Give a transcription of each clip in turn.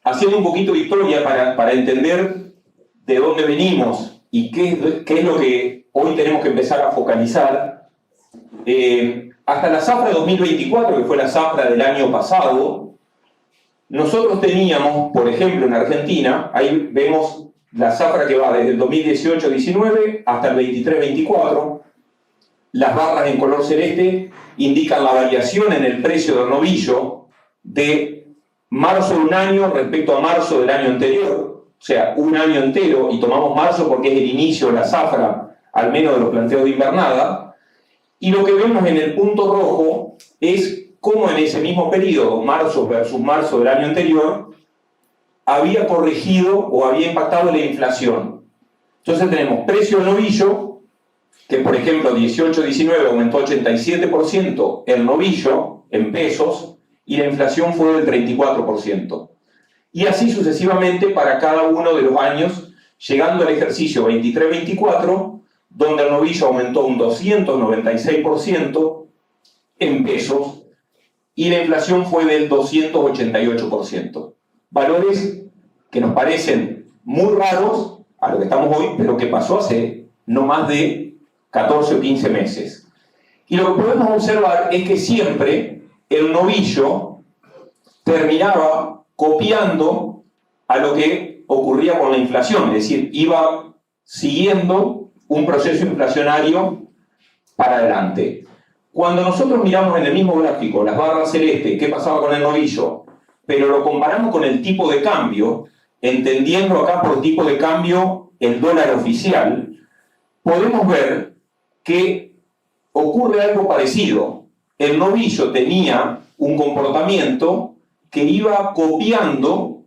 haciendo un poquito de historia para entender de dónde venimos y qué es lo que hoy tenemos que empezar a focalizar. Hasta la zafra de 2024, que fue la zafra del año pasado, nosotros teníamos, por ejemplo, en Argentina, ahí vemos la zafra que va desde el 2018-19 hasta el 23-24. Las barras en color celeste indican la variación en el precio del novillo de marzo de un año respecto a marzo del año anterior. O sea, un año entero, y tomamos marzo porque es el inicio de la zafra, al menos de los planteos de invernada. Y lo que vemos en el punto rojo es cómo en ese mismo periodo, marzo versus marzo del año anterior, había corregido o había impactado la inflación. Entonces tenemos precio del novillo, que por ejemplo 18-19 aumentó 87% el novillo en pesos, y la inflación fue del 34%. Y así sucesivamente para cada uno de los años, llegando al ejercicio 23-24, donde el novillo aumentó un 296% en pesos, y la inflación fue del 288%. Valores que nos parecen muy raros a lo que estamos hoy, pero que pasó hace no más de 14 o 15 meses. Y lo que podemos observar es que siempre el novillo terminaba copiando a lo que ocurría con la inflación, es decir, iba siguiendo un proceso inflacionario para adelante. Cuando nosotros miramos en el mismo gráfico las barras celestes, qué pasaba con el novillo, pero lo comparamos con el tipo de cambio, entendiendo acá por tipo de cambio el dólar oficial, podemos ver que ocurre algo parecido. El novillo tenía un comportamiento que iba copiando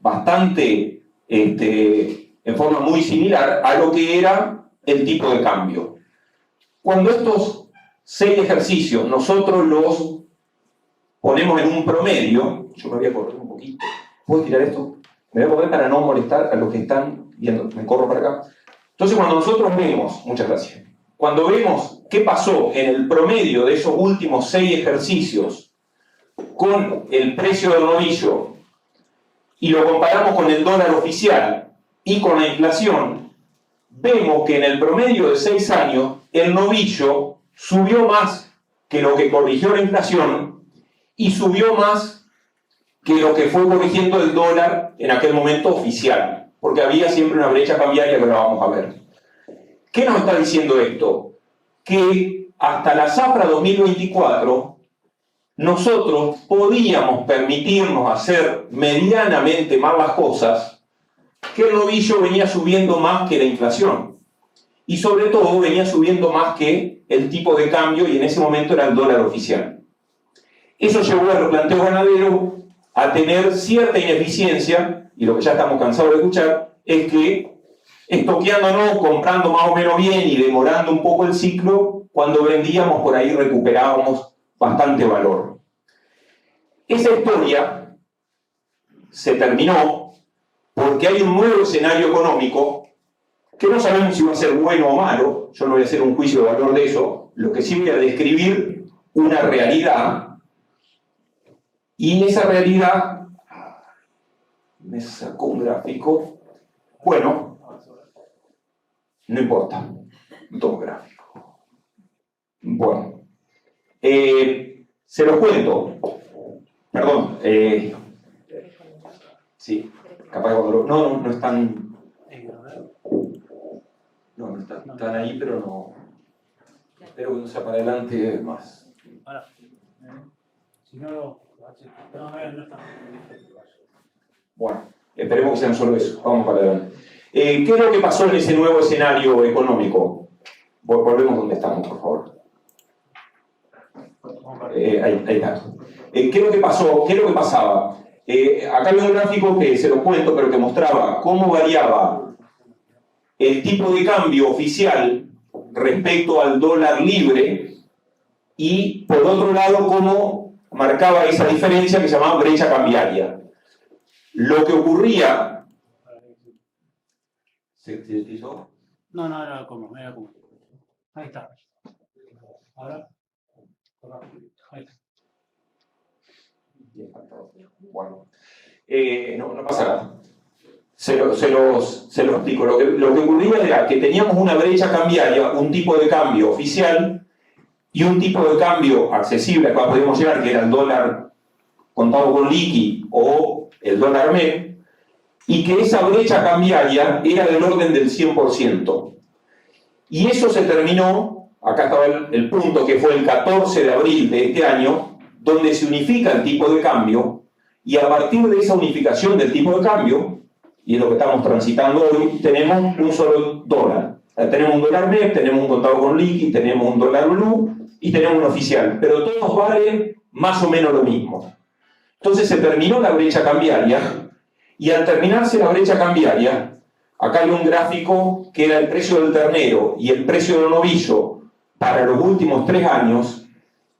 bastante, en forma muy similar a lo que era el tipo de cambio. Cuando estos 6 ejercicios nosotros los ponemos en un promedio, yo me voy a correr un poquito, ¿puedo tirar esto? Me voy a correr para no molestar a los que están viendo, me corro para acá. Entonces cuando nosotros vemos, muchas gracias, cuando vemos qué pasó en el promedio de esos últimos 6 ejercicios con el precio del novillo y lo comparamos con el dólar oficial y con la inflación, vemos que en el promedio de 6 años el novillo subió más que lo que corrigió la inflación y subió más que lo que fue corrigiendo el dólar en aquel momento oficial, porque había siempre una brecha cambiaria que lo vamos a ver. ¿Qué nos está diciendo esto? Que hasta la zafra 2024 nosotros podíamos permitirnos hacer medianamente mal las cosas, que el novillo venía subiendo más que la inflación. Y sobre todo venía subiendo más que el tipo de cambio, y en ese momento era el dólar oficial. Eso llevó a los planteos ganaderos a tener cierta ineficiencia, y lo que ya estamos cansados de escuchar es que estoqueándonos, comprando más o menos bien y demorando un poco el ciclo, cuando vendíamos por ahí recuperábamos bastante valor. Esa historia se terminó porque hay un nuevo escenario económico que no sabemos si va a ser bueno o malo. Yo no voy a hacer un juicio de valor de eso, lo que sí voy a describir una realidad, y esa realidad me sacó un gráfico, bueno, no importa, no tomo gráfico. Bueno, se los cuento, perdón, sí, capaz cuando no están, no están ahí, pero no, espero que no sea para adelante más. Ahora, si no no está. Bueno, esperemos que sean solo eso, vamos para adelante. ¿Qué es lo que pasó en ese nuevo escenario económico? Volvemos donde estamos, por favor. Ahí está. ¿Qué es lo que pasó? ¿Qué es lo que pasaba? Acá hay un gráfico que se lo cuento, pero que mostraba cómo variaba el tipo de cambio oficial respecto al dólar libre, y por otro lado cómo marcaba esa diferencia que se llamaba brecha cambiaria. Lo que ocurría... ¿Se utilizó? No, era como. Ahí está. Ahora. Ahí está. Bueno. No pasa nada. Se los explico. Lo que ocurría era que teníamos una brecha cambiaria, un tipo de cambio oficial y un tipo de cambio accesible al cual podíamos llegar, que era el dólar contado con liqui o el dólar MEP, y que esa brecha cambiaria era del orden del 100%. Y eso se terminó, acá estaba el punto, que fue el 14 de abril de este año, donde se unifica el tipo de cambio, y a partir de esa unificación del tipo de cambio, y es lo que estamos transitando hoy, tenemos un solo dólar. Tenemos un dólar MEP, tenemos un contado con liqui, tenemos un dólar blue y tenemos un oficial, pero todos valen más o menos lo mismo. Entonces se terminó la brecha cambiaria, y al terminarse la brecha cambiaria, acá hay un gráfico que era el precio del ternero y el precio del novillo para los últimos 3 años,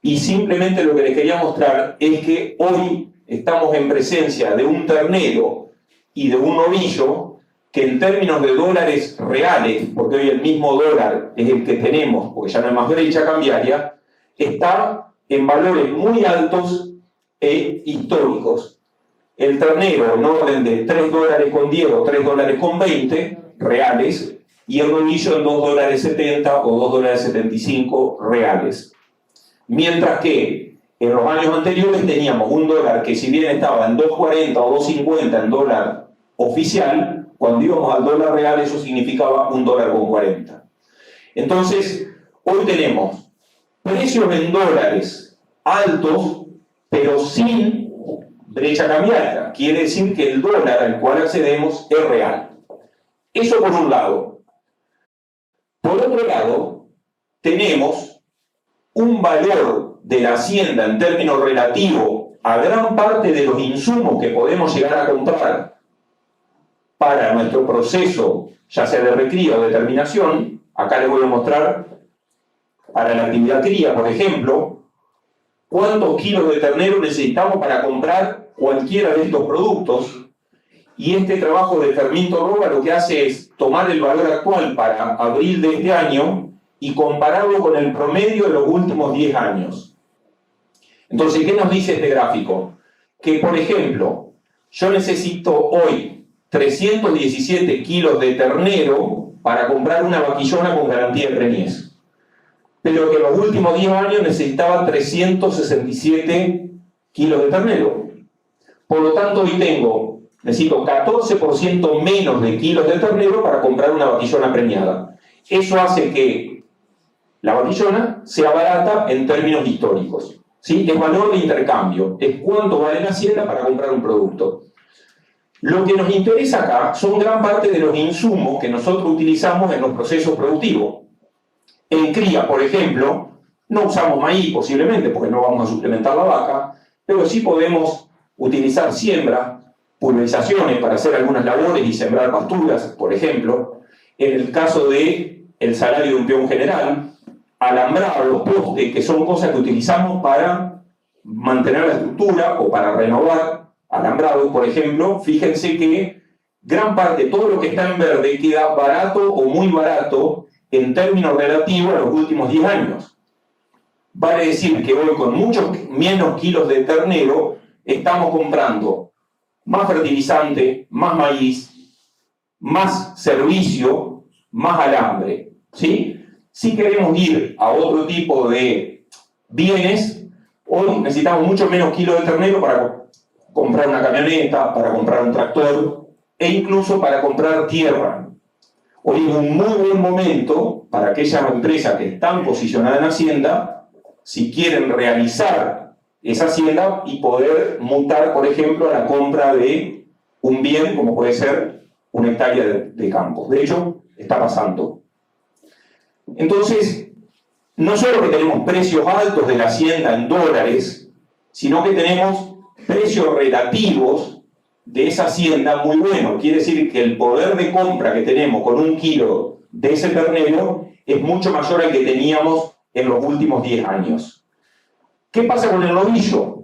y simplemente lo que les quería mostrar es que hoy estamos en presencia de un ternero y de un novillo que en términos de dólares reales, porque hoy el mismo dólar es el que tenemos, porque ya no hay más brecha cambiaria, está en valores muy altos e históricos. El ternero en orden de $3.10 o $3.20 reales, y el novillo en $2.70 o $2.75 reales. Mientras que en los años anteriores teníamos un dólar que, si bien estaba en 2.40 o 2.50 en dólar oficial, cuando íbamos al dólar real eso significaba $1.40. Entonces, hoy tenemos precios en dólares altos, pero sin brecha cambiaria. Quiere decir que el dólar al cual accedemos es real. Eso por un lado. Por otro lado, tenemos un valor de la hacienda en términos relativos a gran parte de los insumos que podemos llegar a comprar para nuestro proceso, ya sea de recría o de terminación. Acá les voy a mostrar para la actividad cría, por ejemplo, cuántos kilos de ternero necesitamos para comprar cualquiera de estos productos. Y este trabajo de Fermín Torroba lo que hace es tomar el valor actual para abril de este año y compararlo con el promedio de los últimos 10 años. Entonces, ¿qué nos dice este gráfico? Que, por ejemplo, yo necesito hoy 317 kilos de ternero para comprar una vaquillona con garantía de preñez, pero que en los últimos 10 años necesitaba 367 kilos de ternero. Por lo tanto, hoy necesito 14% menos de kilos de ternero para comprar una vaquillona preñada. Eso hace que la vaquillona sea barata en términos históricos. ¿Sí? Es valor de intercambio, es cuánto vale la hacienda para comprar un producto. Lo que nos interesa acá son gran parte de los insumos que nosotros utilizamos en los procesos productivos. En cría, por ejemplo, no usamos maíz posiblemente porque no vamos a suplementar la vaca, pero sí podemos utilizar siembra, pulverizaciones para hacer algunas labores y sembrar pasturas, por ejemplo. En el caso del salario de un peón general, alambrados, postes, que son cosas que utilizamos para mantener la estructura o para renovar alambrados, por ejemplo. Fíjense que gran parte, todo lo que está en verde, queda barato o muy barato en términos relativos a los últimos 10 años. Vale decir que hoy, con muchos menos kilos de ternero, estamos comprando más fertilizante, más maíz, más servicio, más alambre. ¿Sí? Si queremos ir a otro tipo de bienes, hoy necesitamos mucho menos kilos de ternero para comprar una camioneta, para comprar un tractor e incluso para comprar tierra. Hoy es un muy buen momento para aquellas empresas que están posicionadas en Hacienda, si quieren realizar esa hacienda y poder mutar, por ejemplo, a la compra de un bien como puede ser una hectárea de campo. De hecho, está pasando. Entonces, no solo que tenemos precios altos de la hacienda en dólares, sino que tenemos precios relativos de esa hacienda muy buenos. Quiere decir que el poder de compra que tenemos con un kilo de ese ternero es mucho mayor al que teníamos en los últimos 10 años. ¿Qué pasa con el novillo?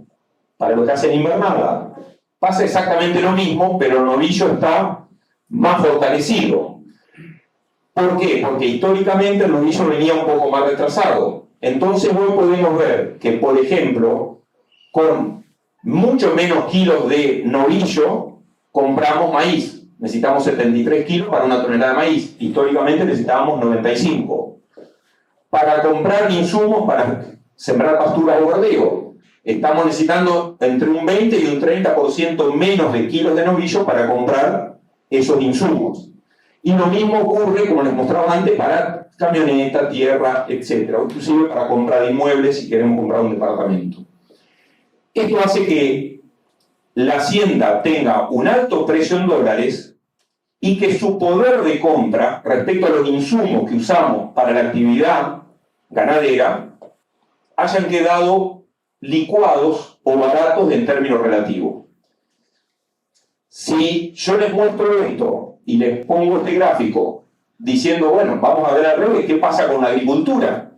Para los que hacen invernada, pasa exactamente lo mismo, pero el novillo está más fortalecido. ¿Por qué? Porque históricamente el novillo venía un poco más retrasado. Entonces hoy podemos ver que, por ejemplo, con mucho menos kilos de novillo, compramos maíz. Necesitamos 73 kilos para una tonelada de maíz. Históricamente necesitábamos 95. Para comprar insumos para sembrar pastura o verdeo, estamos necesitando entre un 20 y un 30% menos de kilos de novillo para comprar esos insumos. Y lo mismo ocurre, como les mostraba antes, para camioneta, tierra, etc. O inclusive para comprar inmuebles si queremos comprar un departamento. Esto hace que la hacienda tenga un alto precio en dólares y que su poder de compra respecto a los insumos que usamos para la actividad ganadera hayan quedado licuados o baratos en términos relativos. Si yo les muestro esto y les pongo este gráfico diciendo, bueno, vamos a ver al revés, ¿qué pasa con la agricultura?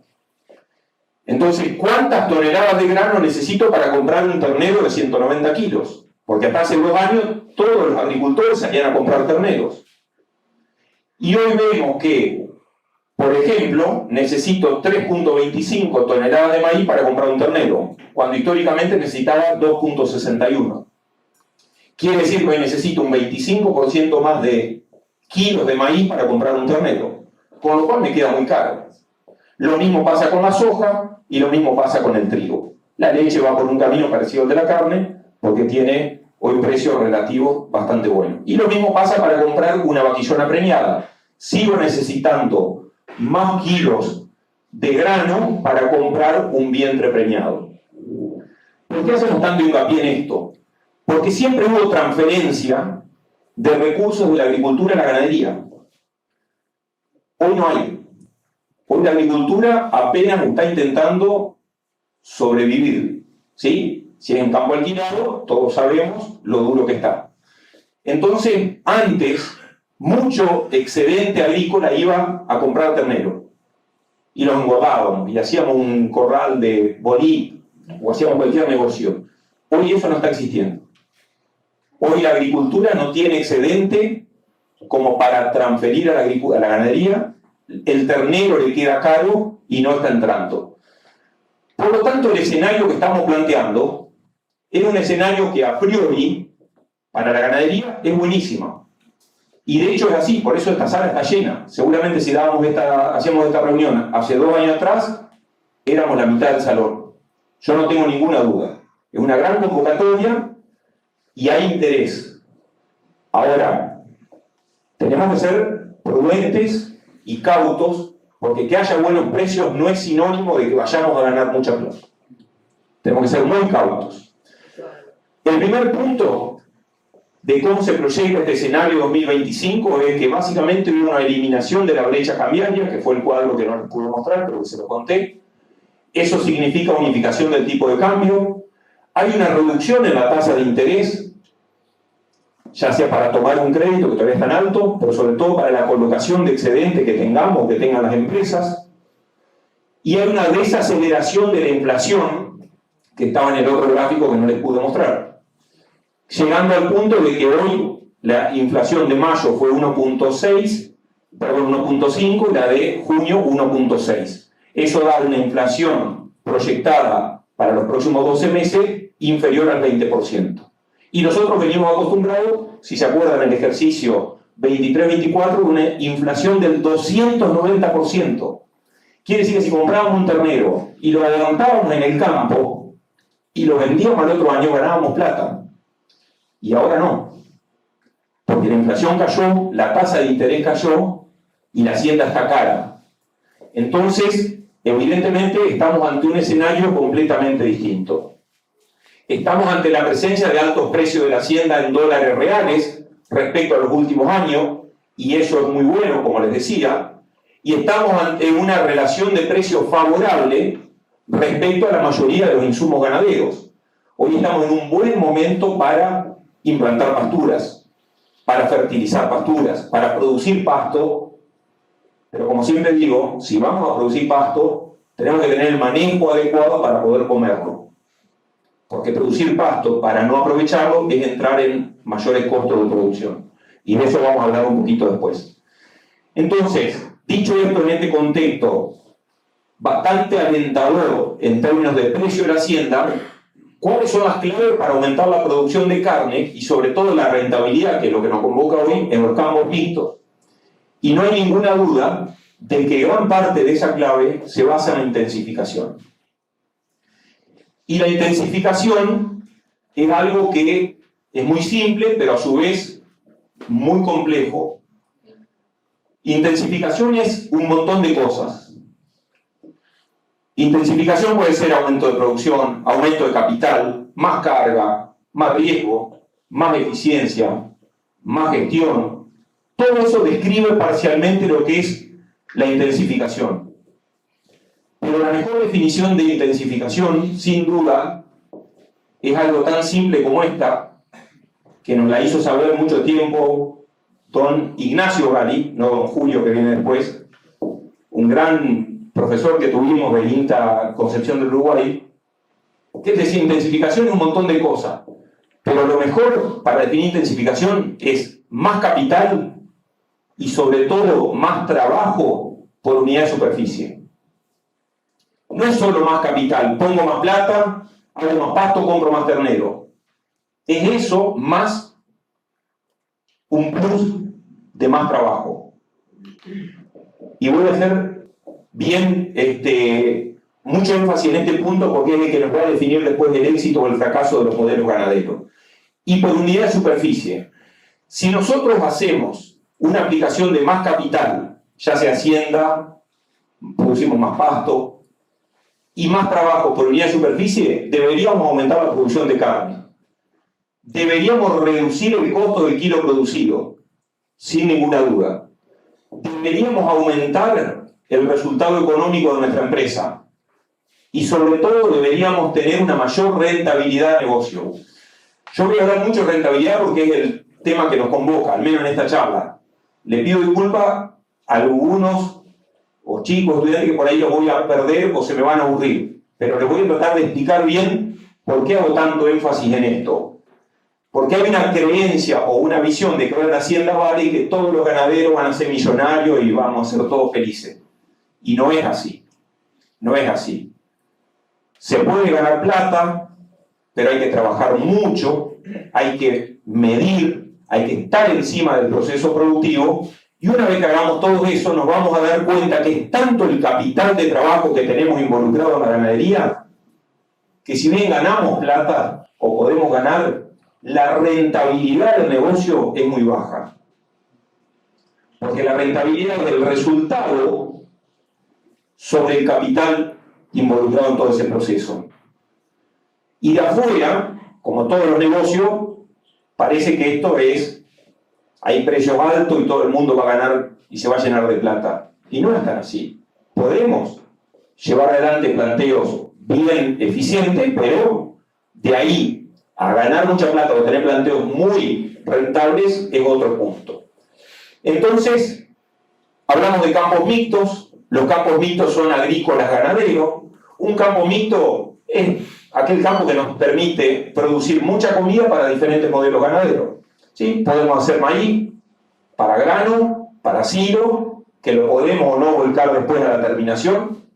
Entonces, ¿cuántas toneladas de grano necesito para comprar un ternero de 190 kilos? Porque hasta hace 2 años todos los agricultores salían a comprar terneros. Y hoy vemos que, por ejemplo, necesito 3.25 toneladas de maíz para comprar un ternero, cuando históricamente necesitaba 2.61. Quiere decir que hoy necesito un 25% más de kilos de maíz para comprar un ternero, con lo cual me queda muy caro. Lo mismo pasa con la soja y lo mismo pasa con el trigo. La leche va por un camino parecido al de la carne, porque tiene hoy un precio relativo bastante bueno. Y lo mismo pasa para comprar una vaquillona preñada. Sigo necesitando más kilos de grano para comprar un vientre preñado. ¿Por qué hacemos tanto hincapié en esto? Porque siempre hubo transferencia de recursos de la agricultura a la ganadería. Hoy no hay. Hoy la agricultura apenas está intentando sobrevivir, ¿sí? Si es en campo alquilado, todos sabemos lo duro que está. Entonces, antes, mucho excedente agrícola iba a comprar ternero. Y los engordábamos, y hacíamos un corral de bolí, o hacíamos cualquier negocio. Hoy eso no está existiendo. Hoy la agricultura no tiene excedente como para transferir a la ganadería. El ternero le queda caro y no está entrando. Por lo tanto, el escenario que estamos planteando es un escenario que a priori, para la ganadería, es buenísimo. Y de hecho es así, por eso esta sala está llena. Seguramente si hacíamos esta reunión hace 2 años atrás, éramos la mitad del salón. Yo no tengo ninguna duda. Es una gran convocatoria y hay interés. Ahora, tenemos que ser prudentes y cautos, porque que haya buenos precios no es sinónimo de que vayamos a ganar mucha plata. Tenemos que ser muy cautos. El primer punto de cómo se proyecta este escenario 2025 es que básicamente hubo una eliminación de la brecha cambiaria, que fue el cuadro que no les pude mostrar, pero que se lo conté. Eso significa unificación del tipo de cambio. Hay una reducción en la tasa de interés, ya sea para tomar un crédito que todavía es tan alto, pero sobre todo para la colocación de excedente que tengamos, que tengan las empresas. Y hay una desaceleración de la inflación, que estaba en el otro gráfico que no les pude mostrar. Llegando al punto de que hoy la inflación de mayo fue 1.5 y la de junio 1.6. Eso da una inflación proyectada para los próximos 12 meses inferior al 20%. Y nosotros venimos acostumbrados, si se acuerdan, en el ejercicio 23-24, una inflación del 290%. Quiere decir que si comprábamos un ternero y lo adelantábamos en el campo y lo vendíamos al otro año, ganábamos plata. Y ahora no. Porque la inflación cayó, la tasa de interés cayó y la hacienda está cara. Entonces, evidentemente, estamos ante un escenario completamente distinto. Estamos ante la presencia de altos precios de la hacienda en dólares reales respecto a los últimos años, y eso es muy bueno, como les decía, y estamos ante una relación de precios favorable respecto a la mayoría de los insumos ganaderos. Hoy estamos en un buen momento para implantar pasturas, para fertilizar pasturas, para producir pasto, pero como siempre digo, si vamos a producir pasto, tenemos que tener el manejo adecuado para poder comerlo. Porque producir pasto para no aprovecharlo es entrar en mayores costos de producción. Y de eso vamos a hablar un poquito después. Entonces, dicho esto en este contexto bastante alentador en términos de precio de la hacienda, ¿Cuáles son las claves para aumentar la producción de carne y sobre todo la rentabilidad, que es lo que nos convoca hoy, en los campos mixtos? Y no hay ninguna duda de que gran parte de esa clave se basa en la intensificación. Y la intensificación es algo que es muy simple, pero a su vez muy complejo. Intensificación es un montón de cosas. Intensificación puede ser aumento de producción, aumento de capital, más carga, más riesgo, más eficiencia, más gestión. Todo eso describe parcialmente lo que es la intensificación. Pero la mejor definición de intensificación, sin duda, es algo tan simple como esta, que nos la hizo saber mucho tiempo don Ignacio Gali, no don Julio que viene después, un gran profesor que tuvimos del INTA Concepción del Uruguay, que es decir, intensificación es un montón de cosas, pero lo mejor para definir intensificación es más capital y sobre todo más trabajo por unidad de superficie. No es solo más capital, pongo más plata, hago más pasto, compro más ternero. Es eso más un plus de más trabajo. Y voy a hacer bien mucho énfasis en este punto porque es el que nos va a definir después el éxito o el fracaso de los modelos ganaderos. Y por unidad de superficie. Si nosotros hacemos una aplicación de más capital, ya sea hacienda, producimos más pasto, y más trabajo por unidad de superficie, deberíamos aumentar la producción de carne. Deberíamos reducir el costo del kilo producido, sin ninguna duda. Deberíamos aumentar el resultado económico de nuestra empresa. Y sobre todo deberíamos tener una mayor rentabilidad de negocio. Yo voy a hablar mucho de rentabilidad porque es el tema que nos convoca, al menos en esta charla. Le pido disculpas a algunos o chicos, estudiantes que por ahí los voy a perder o se me van a aburrir. Pero les voy a tratar de explicar bien por qué hago tanto énfasis en esto. Porque hay una creencia o una visión de que ahora la hacienda vale y que todos los ganaderos van a ser millonarios y vamos a ser todos felices. Y no es así. No es así. Se puede ganar plata, pero hay que trabajar mucho, hay que medir, hay que estar encima del proceso productivo. Y una vez que hagamos todo eso, nos vamos a dar cuenta que es tanto el capital de trabajo que tenemos involucrado en la ganadería, que si bien ganamos plata o podemos ganar, la rentabilidad del negocio es muy baja. Porque la rentabilidad es el resultado sobre el capital involucrado en todo ese proceso. Y de afuera, como todos los negocios, parece que esto es, hay precios altos y todo el mundo va a ganar y se va a llenar de plata. Y no es tan así. Podemos llevar adelante planteos bien eficientes, pero de ahí a ganar mucha plata o tener planteos muy rentables es otro punto. Entonces, hablamos de campos mixtos. Los campos mixtos son agrícolas ganaderos. Un campo mixto es aquel campo que nos permite producir mucha comida para diferentes modelos ganaderos. ¿Sí? Podemos hacer maíz para grano, para silo, que lo podemos o no volcar después a la terminación.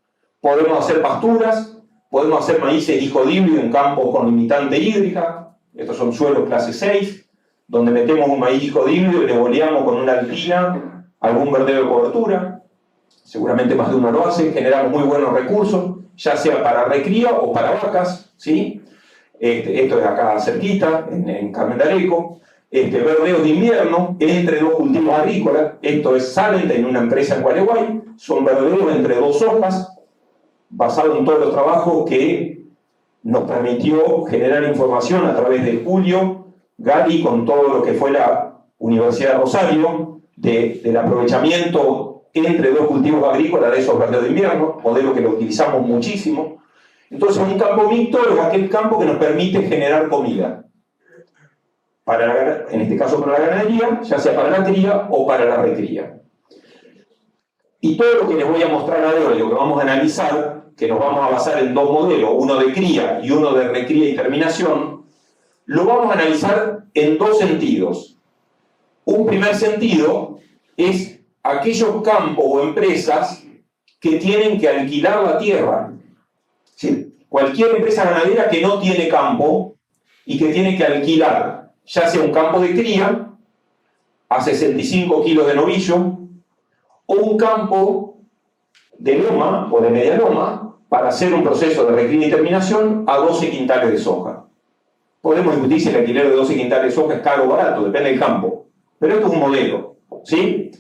Podemos hacer pasturas, podemos hacer maíces híbrido en campos con limitante hídrica. Estos son suelos clase 6, donde metemos un maíz híbrido y le boleamos con una alpina algún verdeo de cobertura. Seguramente más de uno lo hace, generamos muy buenos recursos, ya sea para recría o para vacas, ¿sí? Esto es acá cerquita, en Carmen de Areco. Verdeos de invierno entre dos cultivos agrícolas. Esto es Salent, en una empresa en Gualeguay. Son verdeos entre dos hojas, basado en todos los trabajos que nos permitió generar información a través de Julio Gali con todo lo que fue la Universidad de Rosario, del aprovechamiento entre dos cultivos agrícolas de esos verdeos de invierno, modelo que lo utilizamos muchísimo. Entonces, un campo mixto es aquel campo que nos permite generar comida. En este caso para la ganadería, ya sea para la cría o para la recría. Y todo lo que les voy a mostrar ahora y lo que vamos a analizar, que nos vamos a basar en dos modelos, uno de cría y uno de recría y terminación, lo vamos a analizar en dos sentidos. Un primer sentido es aquellos campos o empresas que tienen que alquilar la tierra. ¿Sí? cualquier empresa ganadera que no tiene campo y que tiene que alquilar, ya sea un campo de cría a 65 kilos de novillo o un campo de loma o de media loma para hacer un proceso de recría y terminación a 12 quintales de soja. Podemos discutir si el alquiler de 12 quintales de soja es caro o barato, depende del campo. Pero esto es un modelo, ¿sí?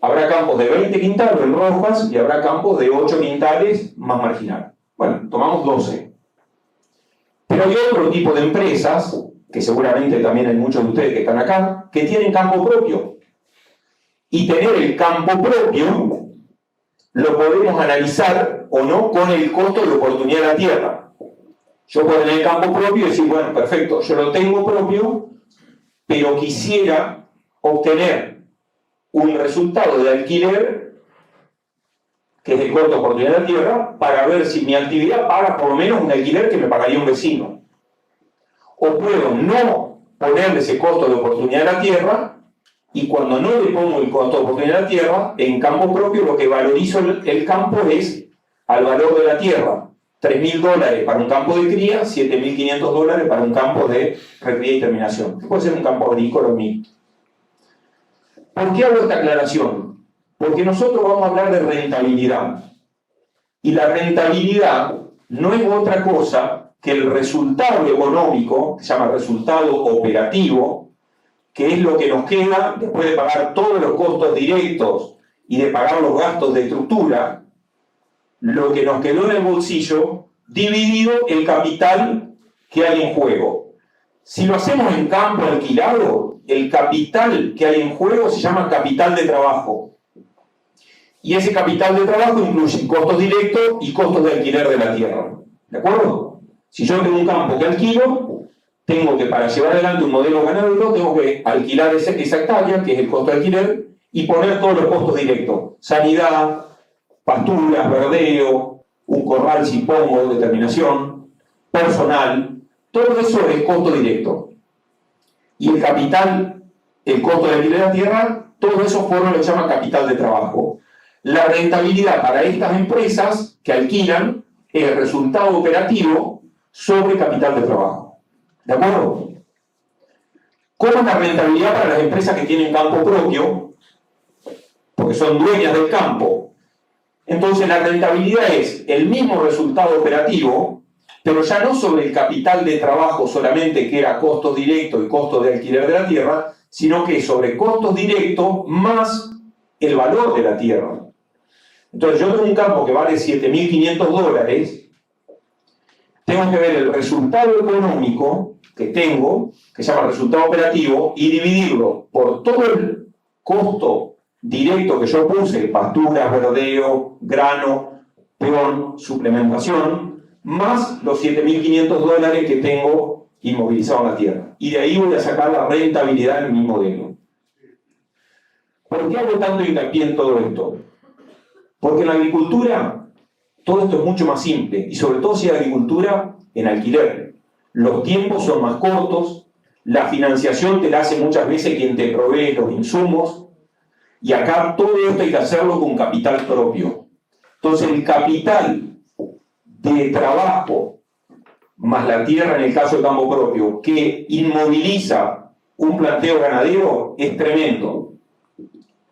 Habrá campos de 20 quintales en rojas y habrá campos de 8 quintales más marginal. Bueno, tomamos 12. Pero hay otro tipo de empresas, que seguramente también hay muchos de ustedes que están acá, que tienen campo propio. Y tener el campo propio lo podemos analizar o no con el costo de oportunidad de la tierra. Yo puedo tener el campo propio y decir, bueno, perfecto, yo lo tengo propio, pero quisiera obtener un resultado de alquiler, que es el costo de oportunidad de la tierra, para ver si mi actividad paga por lo menos un alquiler que me pagaría un vecino. O puedo no ponerle ese costo de oportunidad de la tierra, y cuando no le pongo el costo de oportunidad de la tierra, en campo propio lo que valorizo el campo es al valor de la tierra. $3.000 para un campo de cría, $7.500 para un campo de recría y terminación. Puede ser un campo agrícola o mixto. ¿Por qué hago esta aclaración? Porque nosotros vamos a hablar de rentabilidad. Y la rentabilidad no es otra cosa que el resultado económico, que se llama resultado operativo, que es lo que nos queda después de pagar todos los costos directos y de pagar los gastos de estructura, lo que nos quedó en el bolsillo, dividido el capital que hay en juego. Si lo hacemos en campo alquilado, el capital que hay en juego se llama capital de trabajo. Y ese capital de trabajo incluye costos directos y costos de alquiler de la tierra. ¿De acuerdo? Si yo tengo un campo que alquilo, tengo que, para llevar adelante un modelo ganadero, tengo que alquilar esa hectárea, que es el costo de alquiler, y poner todos los costos directos. Sanidad, pasturas, verdeo, un corral si pongo, determinación, personal, todo eso es costo directo. Y el capital, el costo de alquiler de la tierra, todo eso forma lo que se llama capital de trabajo. La rentabilidad para estas empresas que alquilan es el resultado operativo sobre capital de trabajo. ¿De acuerdo? ¿Cómo es la rentabilidad para las empresas que tienen campo propio? Porque son dueñas del campo. Entonces la rentabilidad es el mismo resultado operativo, pero ya no sobre el capital de trabajo solamente, que era costos directos y costos de alquiler de la tierra, sino que sobre costos directos más el valor de la tierra. Entonces yo tengo un campo que vale $7.500, tengo que ver el resultado económico que tengo, que se llama resultado operativo, y dividirlo por todo el costo directo que yo puse, pasturas, verdeo, grano, peón, suplementación, más los $7.500 que tengo inmovilizado en la tierra. Y de ahí voy a sacar la rentabilidad en mi modelo. ¿Por qué hago tanto hincapié en todo esto? Porque en la agricultura todo esto es mucho más simple, y sobre todo si es agricultura en alquiler. Los tiempos son más cortos, la financiación te la hace muchas veces quien te provee los insumos, y acá todo esto hay que hacerlo con capital propio. Entonces el capital de trabajo más la tierra en el caso del campo propio que inmoviliza un planteo ganadero es tremendo.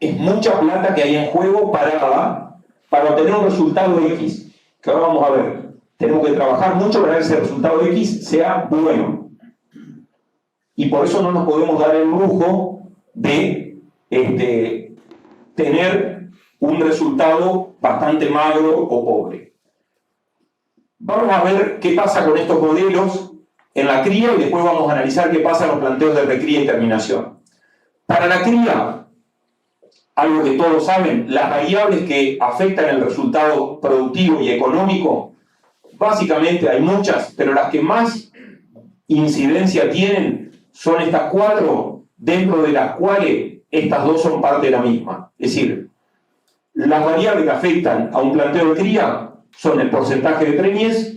Es mucha plata que hay en juego para obtener un resultado X, que ahora vamos a ver. Tenemos que trabajar mucho para que ese resultado X sea bueno. Y por eso no nos podemos dar el lujo de tener un resultado bastante magro o pobre. Vamos a ver qué pasa con estos modelos en la cría y después vamos a analizar qué pasa en los planteos de recría y terminación. Para la cría, algo que todos saben, las variables que afectan el resultado productivo y económico, básicamente hay muchas, pero las que más incidencia tienen son estas 4, dentro de las cuales estas 2 son parte de la misma. Es decir, las variables que afectan a un planteo de cría son el porcentaje de preñez.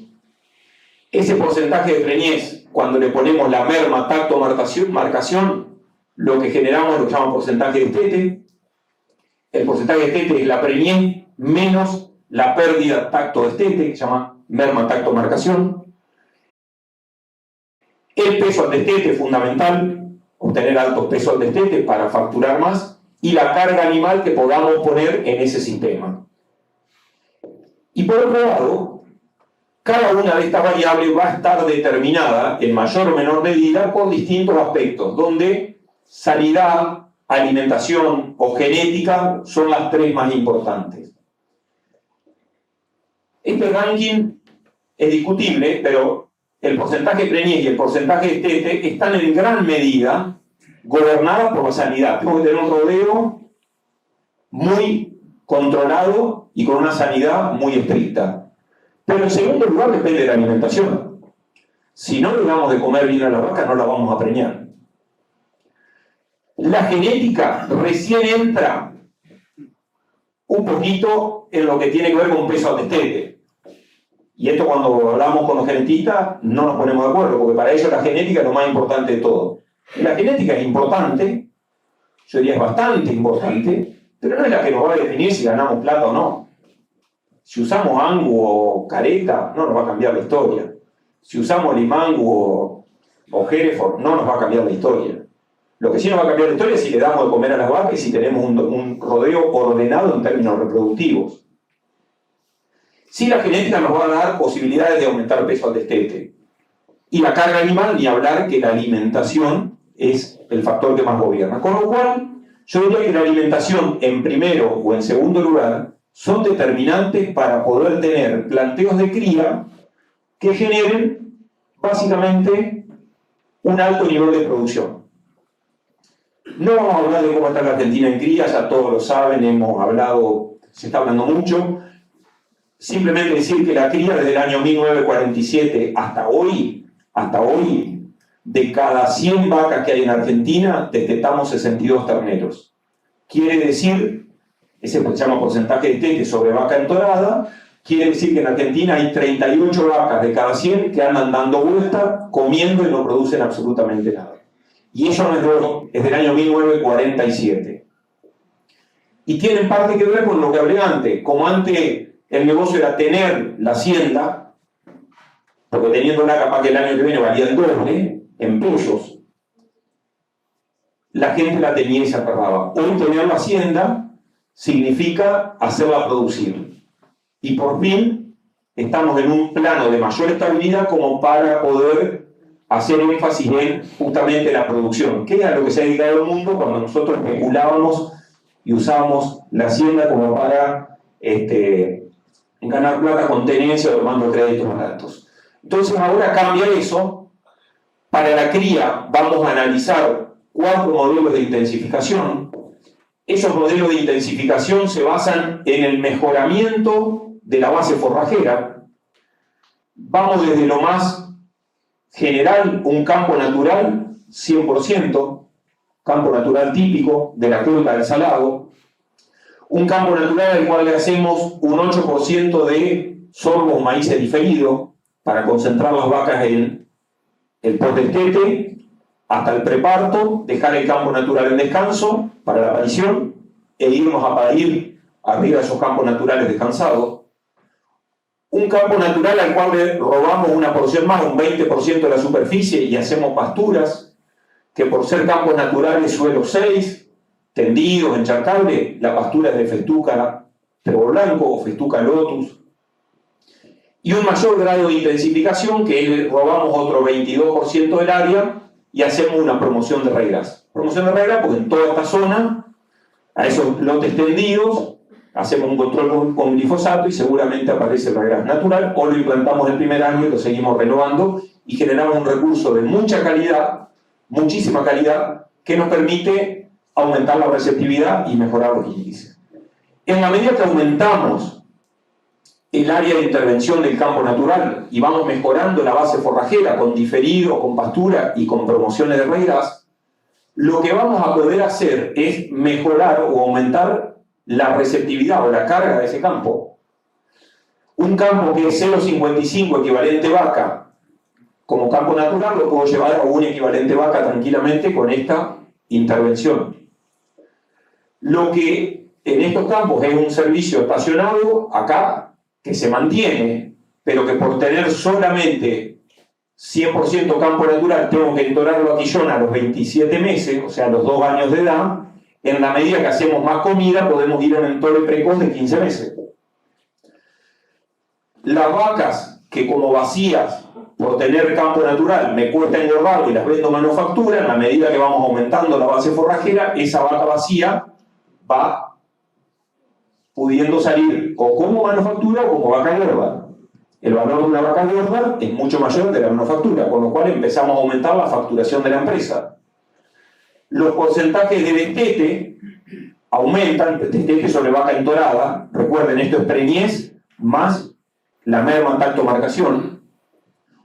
Ese porcentaje de preñez, cuando le ponemos la merma, tacto, marcación, lo que generamos es lo que se llama porcentaje de destete. El porcentaje de destete es la preñez menos la pérdida tacto destete, que se llama merma tacto marcación. El peso al destete es fundamental, obtener altos pesos al destete para facturar más, y la carga animal que podamos poner en ese sistema. Y por otro lado, cada una de estas variables va a estar determinada en mayor o menor medida por distintos aspectos, donde sanidad, alimentación o genética son las tres más importantes. Este ranking es discutible, pero el porcentaje preñez y el porcentaje destete están en gran medida gobernadas por la sanidad. Tenemos que tener un rodeo muy controlado y con una sanidad muy estricta. Pero en segundo lugar depende de la alimentación. Si no le damos de comer bien a la vaca, no la vamos a preñar. La genética recién entra un poquito en lo que tiene que ver con peso al destete. Y esto cuando hablamos con los genetistas no nos ponemos de acuerdo, porque para ellos la genética es lo más importante de todo. La genética es importante, yo diría es bastante importante, pero no es la que nos va a definir si ganamos plata o no. Si usamos Angus o Careta, no nos va a cambiar la historia. Si usamos Limangu o Hereford, no nos va a cambiar la historia. Lo que sí nos va a cambiar la historia es si le damos de comer a las vacas y si tenemos un rodeo ordenado en términos reproductivos. Sí, la genética nos va a dar posibilidades de aumentar peso al destete. Y la carga animal, ni hablar que la alimentación es el factor que más gobierna. Con lo cual, yo diría que la alimentación en primero o en segundo lugar son determinantes para poder tener planteos de cría que generen básicamente un alto nivel de producción. No vamos a hablar de cómo está la Argentina en cría, ya todos lo saben, hemos hablado, se está hablando mucho. Simplemente decir que la cría desde el año 1947 hasta hoy, de cada 100 vacas que hay en Argentina, detectamos 62 terneros. Quiere decir, ese se llama porcentaje de destete sobre vaca entonada, quiere decir que en Argentina hay 38 vacas de cada 100 que andan dando vueltas, comiendo y no producen absolutamente nada. Y eso no es de hoy, es del año 1947. Y tiene en parte que ver con lo que hablé antes. Como antes el negocio era tener la hacienda, porque teniéndola capaz que el año que viene valía el doble, en pesos, la gente la tenía y se aferraba. Hoy tener la hacienda significa hacerla producir. Y por fin estamos en un plano de mayor estabilidad como para poder hacer énfasis en justamente la producción, que es a lo que se ha dedicado el mundo cuando nosotros especulábamos y usábamos la hacienda como para ganar plata con tenencia o tomando créditos baratos. Entonces ahora cambia eso. Para la cría vamos a analizar 4 modelos de intensificación. Esos modelos de intensificación se basan en el mejoramiento de la base forrajera. Vamos desde lo más general, un campo natural 100%, campo natural típico de la cuenca del Salado, un campo natural al cual le hacemos un 8% de sorgo o maíz diferido para concentrar las vacas en el post-destete hasta el preparto, dejar el campo natural en descanso para la parición e irnos a parir arriba de esos campos naturales descansados. Un campo natural al cual le robamos una porción más, un 20% de la superficie, y hacemos pasturas, que por ser campos naturales suelo 6, tendidos, encharcables, la pastura es de festuca trébol blanco o festuca lotus. Y un mayor grado de intensificación, que robamos otro 22% del área y hacemos una promoción de regras. Promoción de regras porque en toda esta zona, a esos lotes tendidos, hacemos un control con glifosato y seguramente aparece el regras natural, o lo implantamos el primer año y lo seguimos renovando y generamos un recurso de mucha calidad, muchísima calidad, que nos permite aumentar la receptividad y mejorar los índices. En la medida que aumentamos el área de intervención del campo natural y vamos mejorando la base forrajera con diferido, con pastura y con promociones de regras, lo que vamos a poder hacer es mejorar o aumentar la receptividad o la carga de ese campo. Un campo que es 0,55 equivalente vaca como campo natural lo puedo llevar a un equivalente vaca tranquilamente con esta intervención. Lo que en estos campos es un servicio estacionado acá que se mantiene, pero que por tener solamente 100% campo natural tengo que entorarlo a Quillón a los 27 meses, o sea, a los 2 años de edad. En la medida que hacemos más comida, podemos ir a un entore precoz de 15 meses. Las vacas que como vacías, por tener campo natural, me cuesta engordarlo y las vendo manufactura, en la medida que vamos aumentando la base forrajera, esa vaca vacía va pudiendo salir o como manufactura o como vaca gorda. El valor de una vaca gorda es mucho mayor de la manufactura, con lo cual empezamos a aumentar la facturación de la empresa. Los porcentajes de destete aumentan, destete sobre vaca entorada. Recuerden, esto es preñez más la merma tacto-marcación.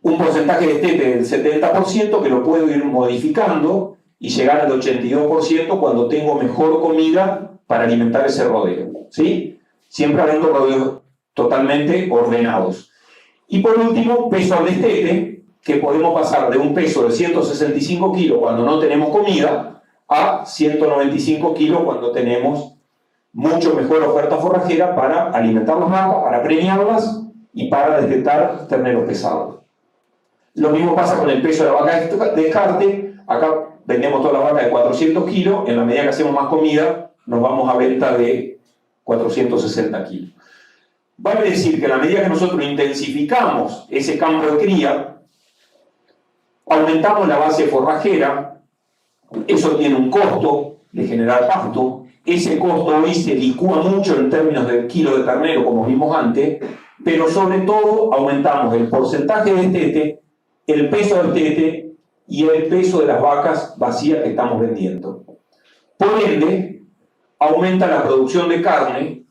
Un porcentaje de destete del 70% que lo puedo ir modificando y llegar al 82% cuando tengo mejor comida para alimentar ese rodeo, ¿sí? Siempre habiendo rodeos totalmente ordenados. Y por último, peso al destete, que podemos pasar de un peso de 165 kilos cuando no tenemos comida a 195 kilos cuando tenemos mucho mejor oferta forrajera para alimentar las vacas, para preñarlas y para destetar terneros pesados. Lo mismo pasa con el peso de la vaca de descarte. Acá vendemos todas las vacas de 400 kilos, en la medida que hacemos más comida nos vamos a venta de 460 kilos. Vale decir que a la medida que nosotros intensificamos ese campo de cría, aumentamos la base forrajera, eso tiene un costo de generar pasto, ese costo hoy se licúa mucho en términos del kilo de ternero, como vimos antes, pero sobre todo aumentamos el porcentaje de destete, el peso del destete y el peso de las vacas vacías que estamos vendiendo. Por ende, aumenta la producción de carne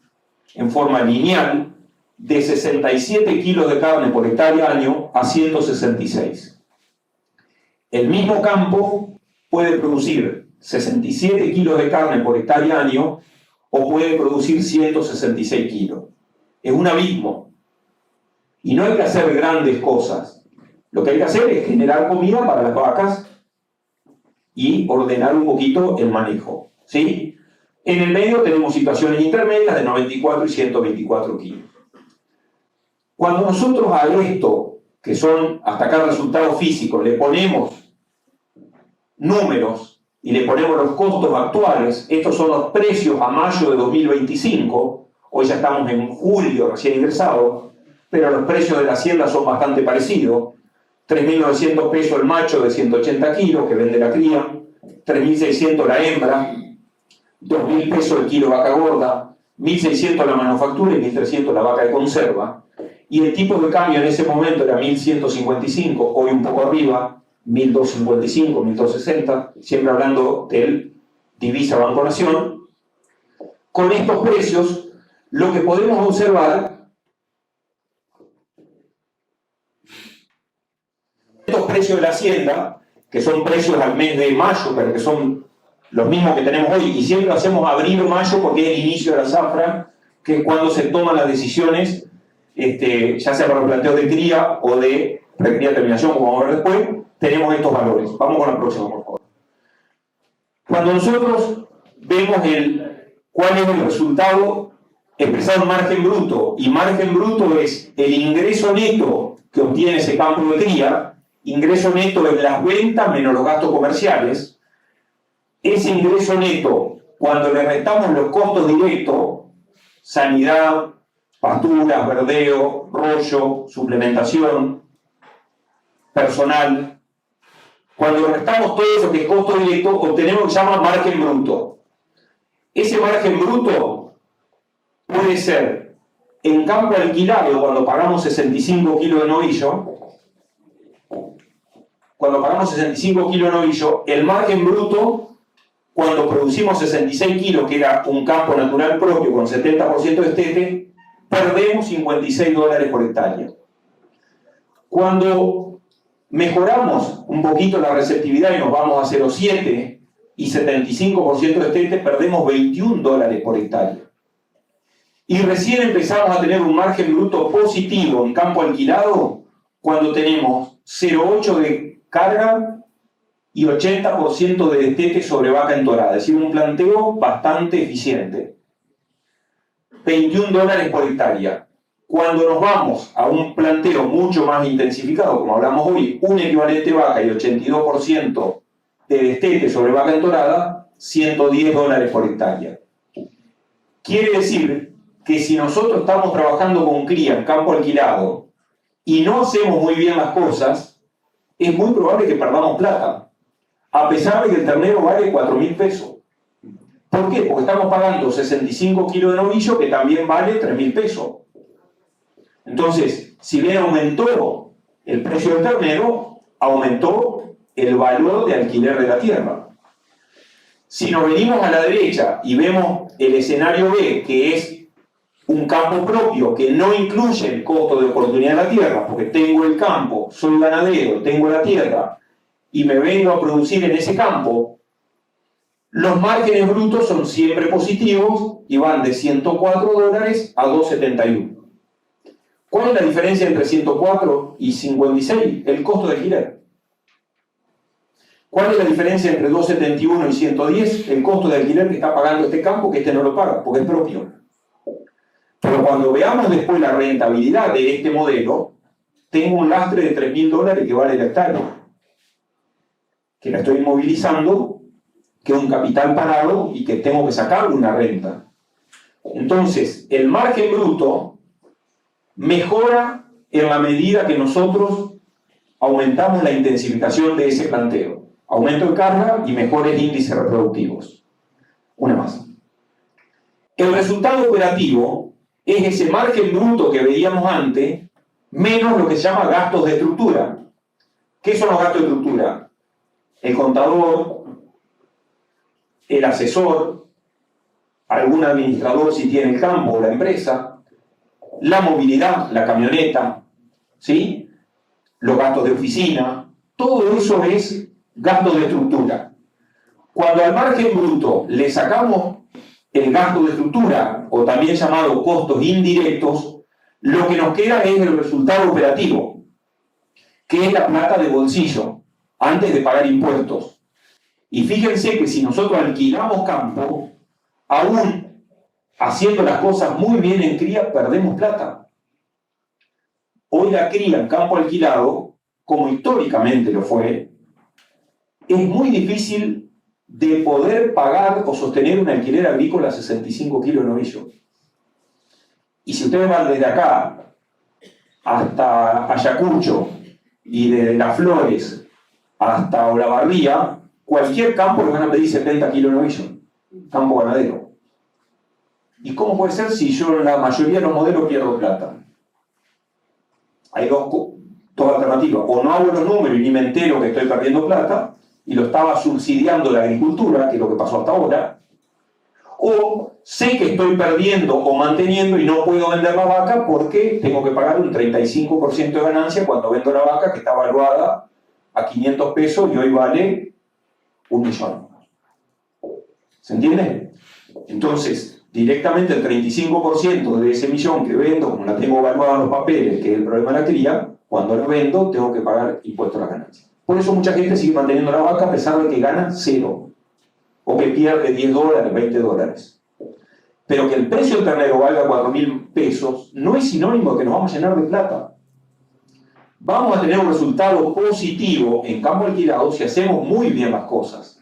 en forma lineal de 67 kilos de carne por hectárea año a 166. El mismo campo puede producir 67 kilos de carne por hectárea año o puede producir 166 kilos. Es un abismo. Y no hay que hacer grandes cosas. Lo que hay que hacer es generar comida para las vacas y ordenar un poquito el manejo, ¿sí? En el medio tenemos situaciones intermedias de 94 y 124 kilos. Cuando nosotros a esto, que son hasta acá resultados físicos, le ponemos números y le ponemos los costos actuales, estos son los precios a mayo de 2025, hoy ya estamos en julio recién ingresado, pero los precios de la hacienda son bastante parecidos. 3.900 pesos el macho de 180 kilos que vende la cría, 3.600 la hembra, 2.000 pesos el kilo vaca gorda, 1.600 la manufactura y 1.300 la vaca de conserva. Y el tipo de cambio en ese momento era 1.155, hoy un poco arriba, 1.255, 1.260, siempre hablando del divisa Banco Nación. Con estos precios, lo que podemos observar, estos precios de la hacienda, que son precios al mes de mayo, pero que son los mismos que tenemos hoy, y siempre lo hacemos abril-mayo porque es el inicio de la zafra, que es cuando se toman las decisiones, ya sea para los planteos de cría o de recría de terminación, como vamos a ver después, tenemos estos valores. Vamos con la próxima, por favor. Cuando nosotros vemos cuál es el resultado expresado en margen bruto, y margen bruto es el ingreso neto que obtiene ese campo de cría, ingreso neto es las ventas menos los gastos comerciales. Ese ingreso neto, cuando le restamos los costos directos, sanidad, pasturas, verdeo, rollo, suplementación, personal, cuando le restamos todo eso que es costo directo, obtenemos lo que se llama margen bruto. Ese margen bruto puede ser en campo alquilado cuando pagamos 65 kilos de novillo. Cuando pagamos 65 kilos de novillo, el margen bruto, cuando producimos 66 kilos, que era un campo natural propio con 70% de destete, perdemos $56 por hectárea. Cuando mejoramos un poquito la receptividad y nos vamos a 0,7 y 75% de destete, perdemos $21 por hectárea. Y recién empezamos a tener un margen bruto positivo en campo alquilado cuando tenemos 0,8 de carga y 80% de destete sobre vaca entorada, es decir, un planteo bastante eficiente. $21 por hectárea. Cuando nos vamos a un planteo mucho más intensificado, como hablamos hoy, un equivalente vaca y 82% de destete sobre vaca entorada, $110 por hectárea. Quiere decir que si nosotros estamos trabajando con cría en campo alquilado y no hacemos muy bien las cosas, es muy probable que perdamos plata, a pesar de que el ternero vale 4.000 pesos. ¿Por qué? Porque estamos pagando 65 kilos de novillo, que también vale 3.000 pesos. Entonces, si bien aumentó el precio del ternero, aumentó el valor de alquiler de la tierra. Si nos venimos a la derecha y vemos el escenario B, que es un campo propio que no incluye el costo de oportunidad de la tierra, porque tengo el campo, soy ganadero, tengo la tierra y me vengo a producir en ese campo, los márgenes brutos son siempre positivos y van de $104 a $271. ¿Cuál es la diferencia entre 104 y 56? El costo de alquiler. ¿Cuál es la diferencia entre 271 y 110? El costo de alquiler que está pagando este campo, que este no lo paga, porque es propio. Pero cuando veamos después la rentabilidad de este modelo, tengo un lastre de $3.000 que vale la hectárea, que la estoy inmovilizando, que es un capital parado y que tengo que sacarle una renta. Entonces, el margen bruto mejora en la medida que nosotros aumentamos la intensificación de ese planteo. Aumento de carga y mejores índices reproductivos. Una más. El resultado operativo es ese margen bruto que veíamos antes, menos lo que se llama gastos de estructura. ¿Qué son los gastos de estructura? El contador, el asesor, algún administrador si tiene el campo o la empresa, la movilidad, la camioneta, ¿sí? Los gastos de oficina, todo eso es gasto de estructura. Cuando al margen bruto le sacamos el gasto de estructura, o también llamado costos indirectos, lo que nos queda es el resultado operativo, que es la plata de bolsillo, antes de pagar impuestos. Y fíjense que si nosotros alquilamos campo, aún haciendo las cosas muy bien en cría, perdemos plata. Hoy la cría en campo alquilado, como históricamente lo fue, es muy difícil de poder pagar o sostener un alquiler agrícola a 65 kilos de novillo. Y si ustedes van desde acá hasta Ayacucho y desde Las Flores hasta Olavarría, cualquier campo le van a pedir 70 kilos de novillo, campo ganadero. ¿Y cómo puede ser si yo en la mayoría de los modelos pierdo plata? Hay dos alternativas. O no hago los números y ni me entero que estoy perdiendo plata y lo estaba subsidiando la agricultura, que es lo que pasó hasta ahora, o sé que estoy perdiendo o manteniendo y no puedo vender la vaca porque tengo que pagar un 35% de ganancia cuando vendo la vaca que está valuada a 500 pesos y hoy vale 1 millón. ¿Se entiende? Entonces, directamente el 35% de ese millón que vendo, como la tengo evaluada en los papeles, que es el problema de la cría, cuando la vendo tengo que pagar impuestos a la ganancia. Por eso mucha gente sigue manteniendo la vaca a pesar de que gana cero, o que pierde $10, $20. Pero que el precio del ternero valga 4.000 pesos no es sinónimo de que nos vamos a llenar de plata. Vamos a tener un resultado positivo en campo alquilado si hacemos muy bien las cosas.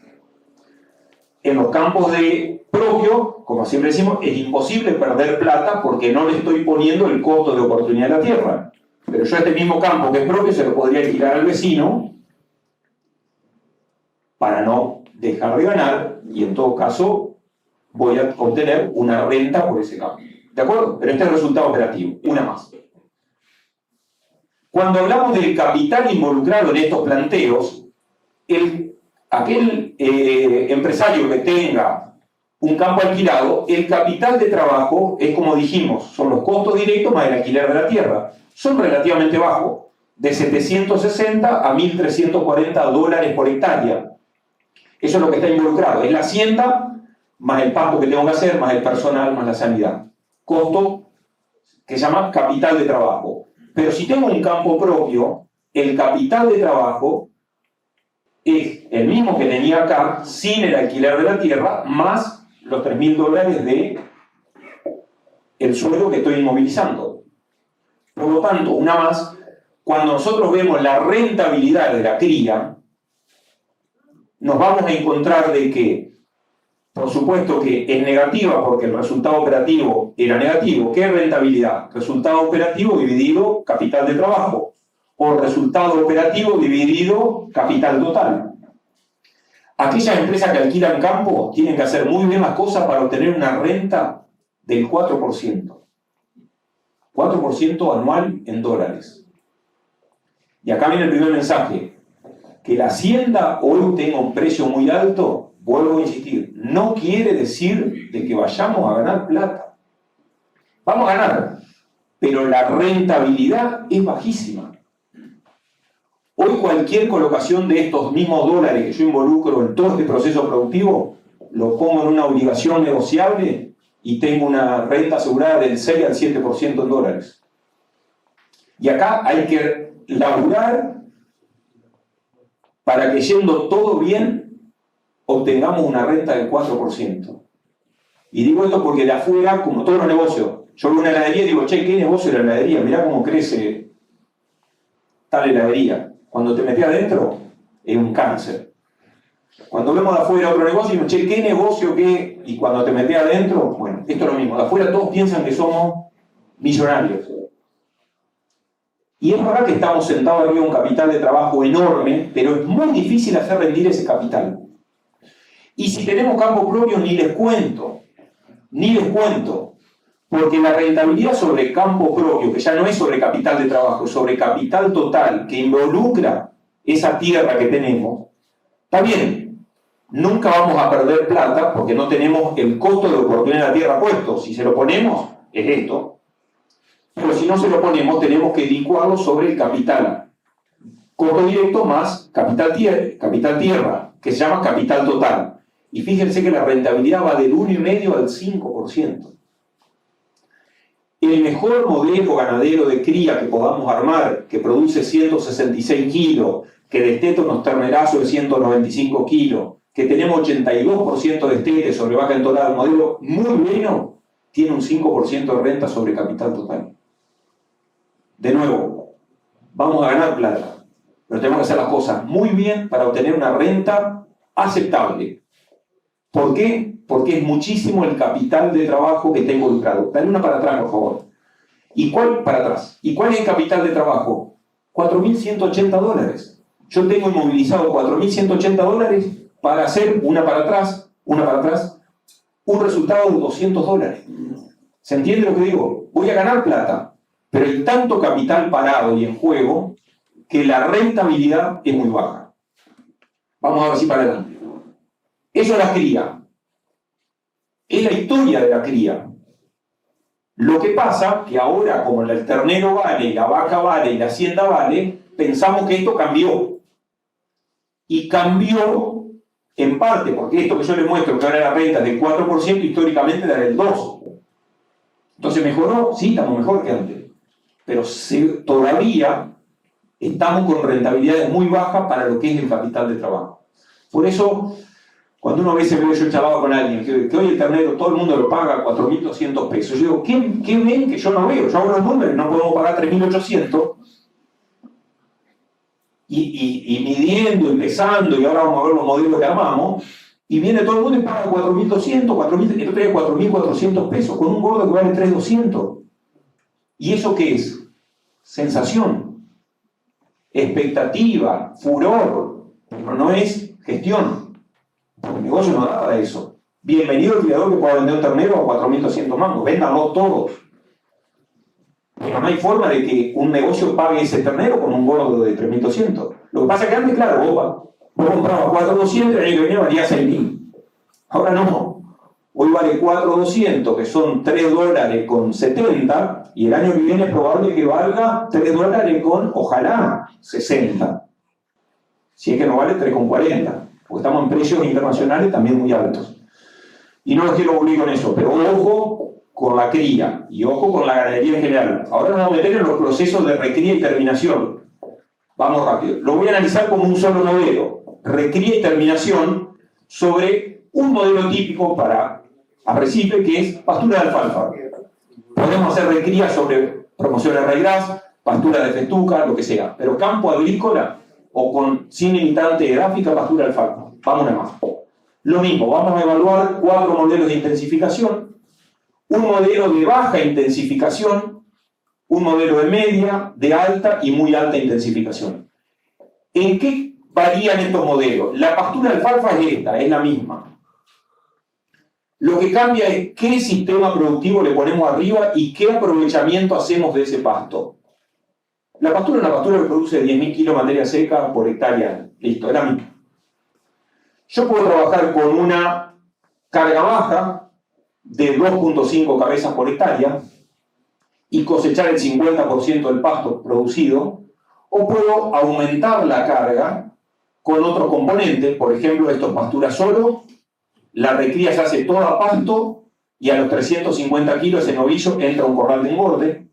En los campos de propio, como siempre decimos, es imposible perder plata porque no le estoy poniendo el costo de oportunidad de la tierra. Pero yo a este mismo campo que es propio se lo podría alquilar al vecino para no dejar de ganar y en todo caso voy a obtener una renta por ese campo. ¿De acuerdo? Pero este es el resultado operativo. Una más. Cuando hablamos del capital involucrado en estos planteos, aquel empresario que tenga un campo alquilado, el capital de trabajo es como dijimos, son los costos directos más el alquiler de la tierra. Son relativamente bajos, de 760 a 1.340 dólares por hectárea. Eso es lo que está involucrado. Es la hacienda, más el pasto que tengo que hacer, más el personal, más la sanidad. Costo que se llama capital de trabajo. Pero si tengo un campo propio, el capital de trabajo es el mismo que tenía acá, sin el alquiler de la tierra, más los $3.000 de el suelo que estoy inmovilizando. Por lo tanto, una más, cuando nosotros vemos la rentabilidad de la cría, nos vamos a encontrar de que, por supuesto que es negativa porque el resultado operativo era negativo. ¿Qué es rentabilidad? Resultado operativo dividido capital de trabajo, o resultado operativo dividido capital total. Aquellas empresas que alquilan campo tienen que hacer muy bien las cosas para obtener una renta del 4%. 4% anual en dólares. Y acá viene el primer mensaje. Que la hacienda hoy tenga un precio muy alto, vuelvo a insistir, no quiere decir de que vayamos a ganar plata. Vamos a ganar, pero la rentabilidad es bajísima. Hoy cualquier colocación de estos mismos dólares que yo involucro en todo este proceso productivo, lo pongo en una obligación negociable y tengo una renta asegurada del 6 al 7% en dólares. Y acá hay que laburar para que, yendo todo bien, obtengamos una renta del 4%. Y digo esto porque de afuera, como todos los negocios, yo veo una heladería y digo, che, ¿qué negocio es la heladería? Mirá cómo crece tal heladería. Cuando te metes adentro, es un cáncer. Cuando vemos de afuera otro negocio, digo, che, ¿qué negocio qué? Y cuando te metes adentro, bueno, esto es lo mismo. De afuera todos piensan que somos millonarios. Y es verdad que estamos sentados arriba de un capital de trabajo enorme, pero es muy difícil hacer rendir ese capital. Y si tenemos campo propio, ni les cuento, porque la rentabilidad sobre campo propio, que ya no es sobre capital de trabajo, es sobre capital total, que involucra esa tierra que tenemos, está bien, nunca vamos a perder plata porque no tenemos el costo de oportunidad de la tierra puesto. Si se lo ponemos, es esto. Pero si no se lo ponemos, tenemos que licuarlo sobre el capital. Costo directo más capital tierra, que se llama capital total. Y fíjense que la rentabilidad va del 1,5 al 5%. El mejor modelo ganadero de cría que podamos armar, que produce 166 kilos, que desteta unos ternerazos de 195 kilos, que tenemos 82% de destete sobre vaca entonada, el modelo muy bueno, tiene un 5% de renta sobre capital total. De nuevo, vamos a ganar plata, pero tenemos que hacer las cosas muy bien para obtener una renta aceptable. ¿Por qué? Porque es muchísimo el capital de trabajo que tengo involucrado. Dale una para atrás, por favor. ¿Y cuál para atrás? ¿Y cuál es el capital de trabajo? $4.180. Yo tengo inmovilizado $4.180 para hacer una para atrás, un resultado de $200. ¿Se entiende lo que digo? Voy a ganar plata. Pero hay tanto capital parado y en juego que la rentabilidad es muy baja. Vamos a ver si para adelante. Eso es la cría. Es la historia de la cría. Lo que pasa que ahora, como el ternero vale, la vaca vale y la hacienda vale, pensamos que esto cambió. Y cambió en parte, porque esto que yo les muestro, que ahora la renta del 4%, históricamente era del 2%. Entonces, ¿mejoró? Sí, estamos mejor que antes. Pero todavía estamos con rentabilidades muy bajas para lo que es el capital de trabajo. Por eso, cuando uno ve ese video, yo charlaba con alguien, que hoy el ternero todo el mundo lo paga $4.200. Yo digo, ¿qué ven que yo no veo? Yo hago los números, no podemos pagar $3.800. Y midiendo, empezando, y ahora vamos a ver los modelos que armamos, y viene todo el mundo y paga $4.200, el otro día $4.400, con un gordo que vale $3.200. ¿Y eso qué es? Sensación, expectativa, furor, pero no es gestión. El negocio no da para eso. Bienvenido el criador que pueda vender un ternero a $4.200 mangos, véndanlo todos. Pero no hay forma de que un negocio pague ese ternero con un gordo de $3.200. Lo que pasa es que antes, claro, vos comprabas $4.200 y el año que viene valía $6.000. Ahora no. Hoy vale $4.200, que son $3.70, y el año que viene es probable que valga $3 con, ojalá, 60. Si es que no vale 3,40, porque estamos en precios internacionales también muy altos. Y no los quiero aburrir con eso, pero ojo con la cría y ojo con la ganadería en general. Ahora nos vamos a meter en los procesos de recría y terminación. Vamos rápido. Lo voy a analizar como un solo modelo. Recría y terminación sobre un modelo típico para arrecife, que es pastura de alfalfa. Podemos hacer recría sobre promoción de arraigás, pastura de festuca, lo que sea. Pero campo agrícola o sin limitante de gráfica, pastura de alfalfa. Vamos a más. Lo mismo, vamos a evaluar 4 modelos de intensificación, un modelo de baja intensificación, un modelo de media, de alta y muy alta intensificación. ¿En qué varían estos modelos? La pastura de alfalfa es la misma. Lo que cambia es qué sistema productivo le ponemos arriba y qué aprovechamiento hacemos de ese pasto. La pastura es una pastura que produce 10.000 kilos de materia seca por hectárea. Listo, es la misma. Yo puedo trabajar con una carga baja de 2.5 cabezas por hectárea y cosechar el 50% del pasto producido, o puedo aumentar la carga con otros componentes. Por ejemplo, esto es pastura solo, la recría se hace toda a pasto y a los 350 kilos ese novillo entra a un corral de engorde.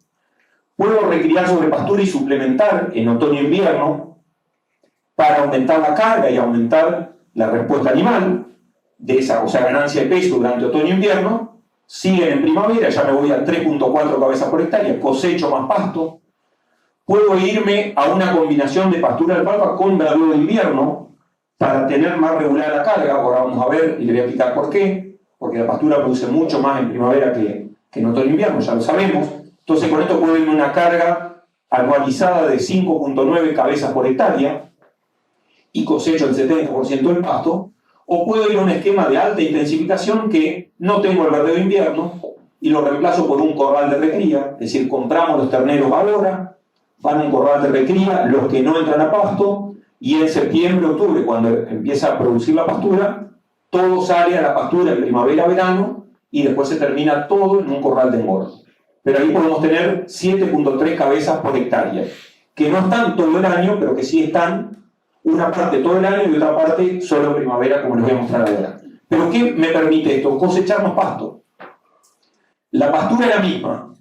Puedo recriar sobre pastura y suplementar en otoño-invierno para aumentar la carga y aumentar la respuesta animal de esa, o sea, ganancia de peso durante otoño-invierno. Siguen en primavera, ya me voy a 3.4 cabezas por hectárea, cosecho más pasto. Puedo irme a una combinación de pastura de alfalfa con verdura de invierno para tener más regular la carga. Ahora vamos a ver y le voy a explicar por qué. Porque la pastura produce mucho más en primavera que en otoño-invierno, ya lo sabemos. Entonces con esto puedo irme a una carga anualizada de 5.9 cabezas por hectárea y cosecho el 70% del pasto. O puedo ir a un esquema de alta intensificación que no tengo el verdeo de invierno y lo reemplazo por un corral de recría. Es decir, compramos los terneros ahora, van a un corral de recría, los que no entran a pasto, y en septiembre, octubre, cuando empieza a producir la pastura, todo sale a la pastura en primavera-verano y después se termina todo en un corral de engorde. Pero ahí podemos tener 7.3 cabezas por hectárea, que no están todo el año, pero que sí están una parte todo el año y otra parte solo en primavera, como les voy a mostrar ahora. ¿Pero qué me permite esto? Cosechar más pasto. La pastura es la misma.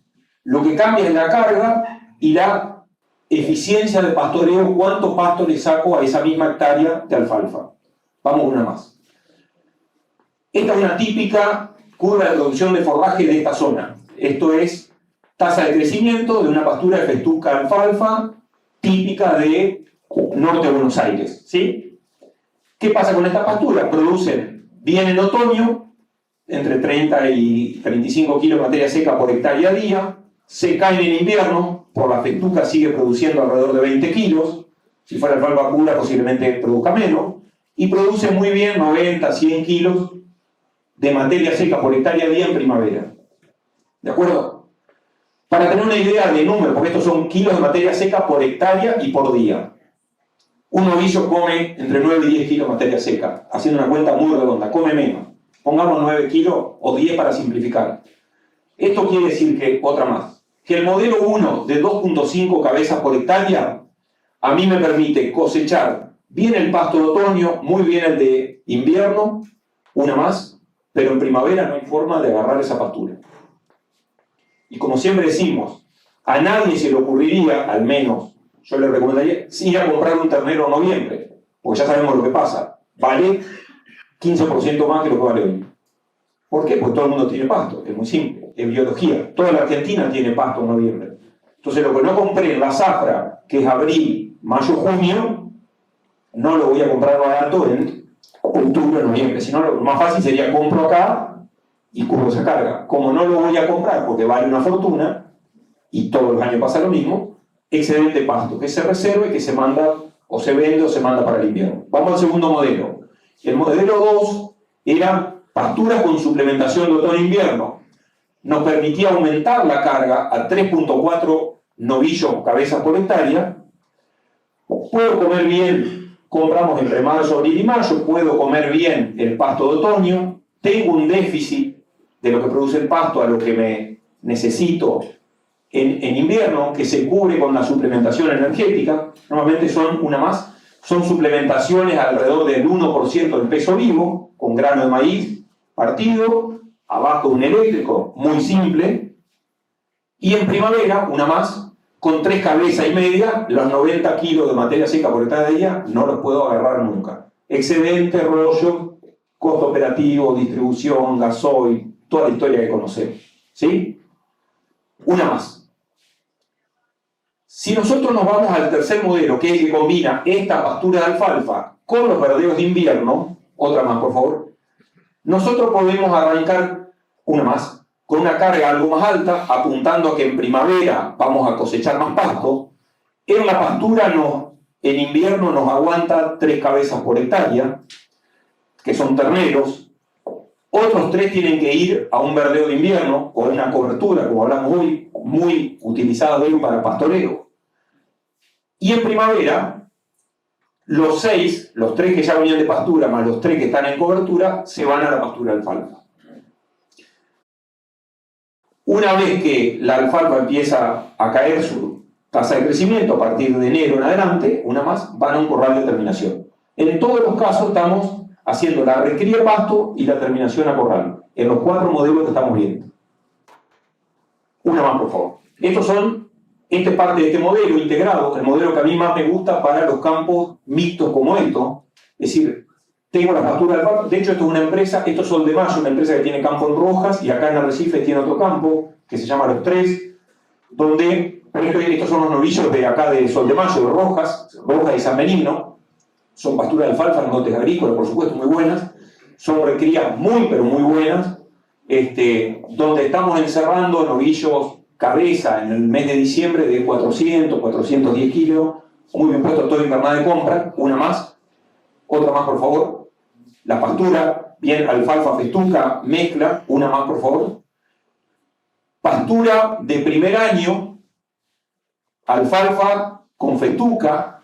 Lo que cambia es la carga y la eficiencia del pastoreo, cuánto pasto le saco a esa misma hectárea de alfalfa. Vamos una más. Esta es una típica curva de producción de forraje de esta zona. Esto es tasa de crecimiento de una pastura de festuca alfalfa típica de norte de Buenos Aires, ¿sí? ¿Qué pasa con esta pastura? Producen bien en otoño, entre 30 y 35 kilos de materia seca por hectárea a día, se caen en invierno, por la festuca sigue produciendo alrededor de 20 kilos, si fuera alfalfa pura posiblemente produzca menos, y produce muy bien 90, 100 kilos de materia seca por hectárea a día en primavera. ¿De acuerdo? Para tener una idea de número, porque estos son kilos de materia seca por hectárea y por día. Un novillo come entre 9 y 10 kilos de materia seca, haciendo una cuenta muy redonda, come menos. Pongamos 9 kilos o 10 para simplificar. Esto quiere decir que, otra más, que el modelo 1 de 2.5 cabezas por hectárea a mí me permite cosechar bien el pasto de otoño, muy bien el de invierno, una más, pero en primavera no hay forma de agarrar esa pastura. Y como siempre decimos, a nadie se le ocurriría, al menos yo le recomendaría, ir a comprar un ternero en noviembre, porque ya sabemos lo que pasa, vale 15% más que lo que vale hoy. ¿Por qué? Porque todo el mundo tiene pasto, es muy simple, es biología. Toda la Argentina tiene pasto en noviembre. Entonces lo que no compré en la zafra, que es abril, mayo, junio, no lo voy a comprar barato en octubre, noviembre. Si no, lo más fácil sería compro acá y cubro esa carga. Como no lo voy a comprar porque vale una fortuna, y todos los años pasa lo mismo, excedente pasto, que se reserva y que se manda, o se vende o se manda para el invierno. Vamos al segundo modelo. El modelo 2 era pastura con suplementación de otoño-invierno. Nos permitía aumentar la carga a 3.4 novillos cabezas por hectárea. Puedo comer bien, compramos entre mayo, abril y mayo, puedo comer bien el pasto de otoño, tengo un déficit de lo que produce el pasto a lo que me necesito en invierno, que se cubre con la suplementación energética. Normalmente son suplementaciones alrededor del 1% del peso vivo, con grano de maíz partido, abajo un eléctrico, muy simple, y en primavera, una más, con 3 cabezas y media, los 90 kilos de materia seca por hectárea de día, no los puedo agarrar nunca. Excedente, rollo, costo operativo, distribución, gasoil, toda la historia que conocemos. ¿Sí? Una más. Si nosotros nos vamos al tercer modelo, que es el que combina esta pastura de alfalfa con los verdeos de invierno, otra más por favor, nosotros podemos arrancar una más, con una carga algo más alta, apuntando a que en primavera vamos a cosechar más pasto. En la pastura en invierno nos aguanta 3 cabezas por hectárea, que son terneros. Otros 3 tienen que ir a un verdeo de invierno, o una cobertura, como hablamos hoy, muy utilizada hoy para pastoreo. Y en primavera, los 6, los 3 que ya venían de pastura, más los 3 que están en cobertura, se van a la pastura de alfalfa. Una vez que la alfalfa empieza a caer su tasa de crecimiento a partir de enero en adelante, una más, van a un corral de terminación. En todos los casos estamos haciendo la recría a pasto y la terminación a corral, en los 4 modelos que estamos viendo. Una más, por favor. Esta es parte de este modelo integrado, el modelo que a mí más me gusta para los campos mixtos como esto. Es decir, tengo la pastura de alfalfa. De hecho, esto es una empresa, esto es Sol de Mayo, una empresa que tiene campo en Rojas, y acá en Arrecife tiene otro campo, que se llama Los Tres, donde, estos son los novillos de acá de Sol de Mayo, de Rojas y San Benigno. Son pastura de alfalfa, lotes agrícolas, por supuesto, muy buenas. Son recrías pero muy buenas, donde estamos encerrando novillos cabeza en el mes de diciembre de 400, 410 kilos, muy bien puesto todo invernal de compra. Una más, otra más por favor. La pastura, bien alfalfa, festuca, mezcla, una más por favor. Pastura de primer año, alfalfa con festuca.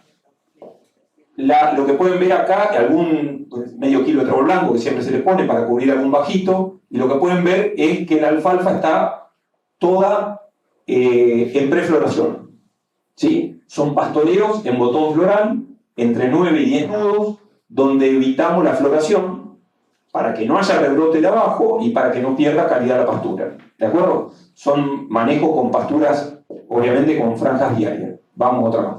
Lo que pueden ver acá, algún medio kilo de trébol blanco que siempre se le pone para cubrir algún bajito, y lo que pueden ver es que la alfalfa está toda en prefloración, ¿sí? Son pastoreos en botón floral, entre 9 y 10 nudos, donde evitamos la floración para que no haya rebrote de abajo y para que no pierda calidad la pastura, ¿de acuerdo? Son manejos con pasturas, obviamente con franjas diarias. Vamos otra más.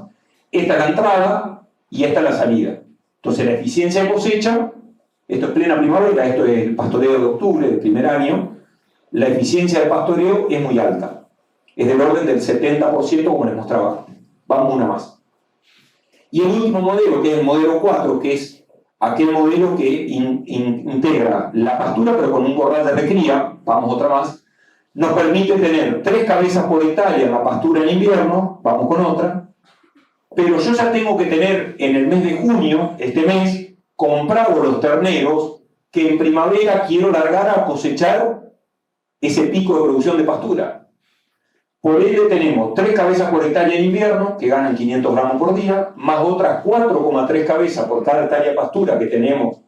Esta es la entrada y esta es la salida. Entonces la eficiencia de cosecha, esto es plena primavera, esto es el pastoreo de octubre del primer año, la eficiencia del pastoreo es muy alta. Es del orden del 70%, como les mostraba. Vamos una más. Y el último modelo, que es el modelo 4, que es aquel modelo que integra la pastura, pero con un corral de recría, vamos otra más, nos permite tener 3 cabezas por hectárea en la pastura en invierno, vamos con otra, pero yo ya tengo que tener en el mes de junio, este mes, comprado los terneros que en primavera quiero largar a cosechar ese pico de producción de pastura. Por ende tenemos 3 cabezas por hectárea en invierno, que ganan 500 gramos por día, más otras 4,3 cabezas por cada hectárea de pastura que tenemos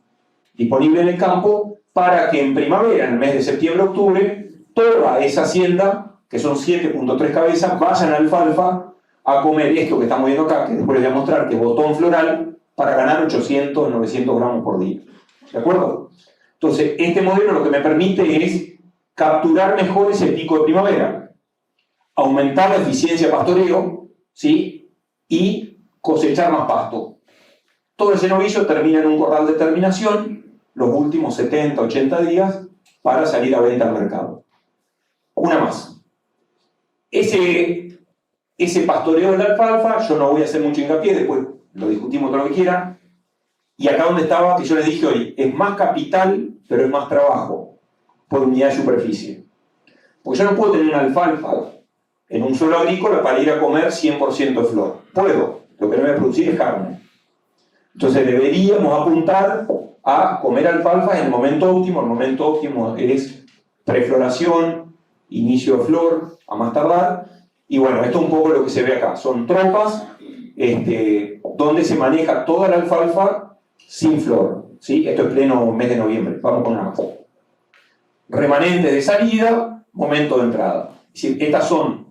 disponible en el campo, para que en primavera, en el mes de septiembre-octubre, toda esa hacienda, que son 7,3 cabezas, vayan a alfalfa a comer esto que estamos viendo acá, que después les voy a mostrar, que es botón floral, para ganar 800, 900 gramos por día. ¿De acuerdo? Entonces, este modelo lo que me permite es capturar mejor ese pico de primavera, aumentar la eficiencia de pastoreo, ¿sí? Y cosechar más pasto. Todo ese novillo termina en un corral de terminación los últimos 70, 80 días para salir a venta al mercado. Una más. Ese pastoreo de la alfalfa, yo no voy a hacer mucho hincapié, después lo discutimos todo lo que quieran. Y acá donde estaba, que yo les dije hoy, es más capital, pero es más trabajo por unidad de superficie. Porque yo no puedo tener una alfalfa en un suelo agrícola para ir a comer 100% de flor. Puedo, lo que no voy a producir es carne. Entonces deberíamos apuntar a comer alfalfa en el momento óptimo. El momento óptimo es prefloración, inicio de flor, a más tardar. Y bueno, esto es un poco lo que se ve acá. Son tropas donde se maneja toda la alfalfa sin flor, ¿sí? Esto es pleno mes de noviembre. Vamos con una más. Remanentes de salida, momento de entrada. Es decir, estas son,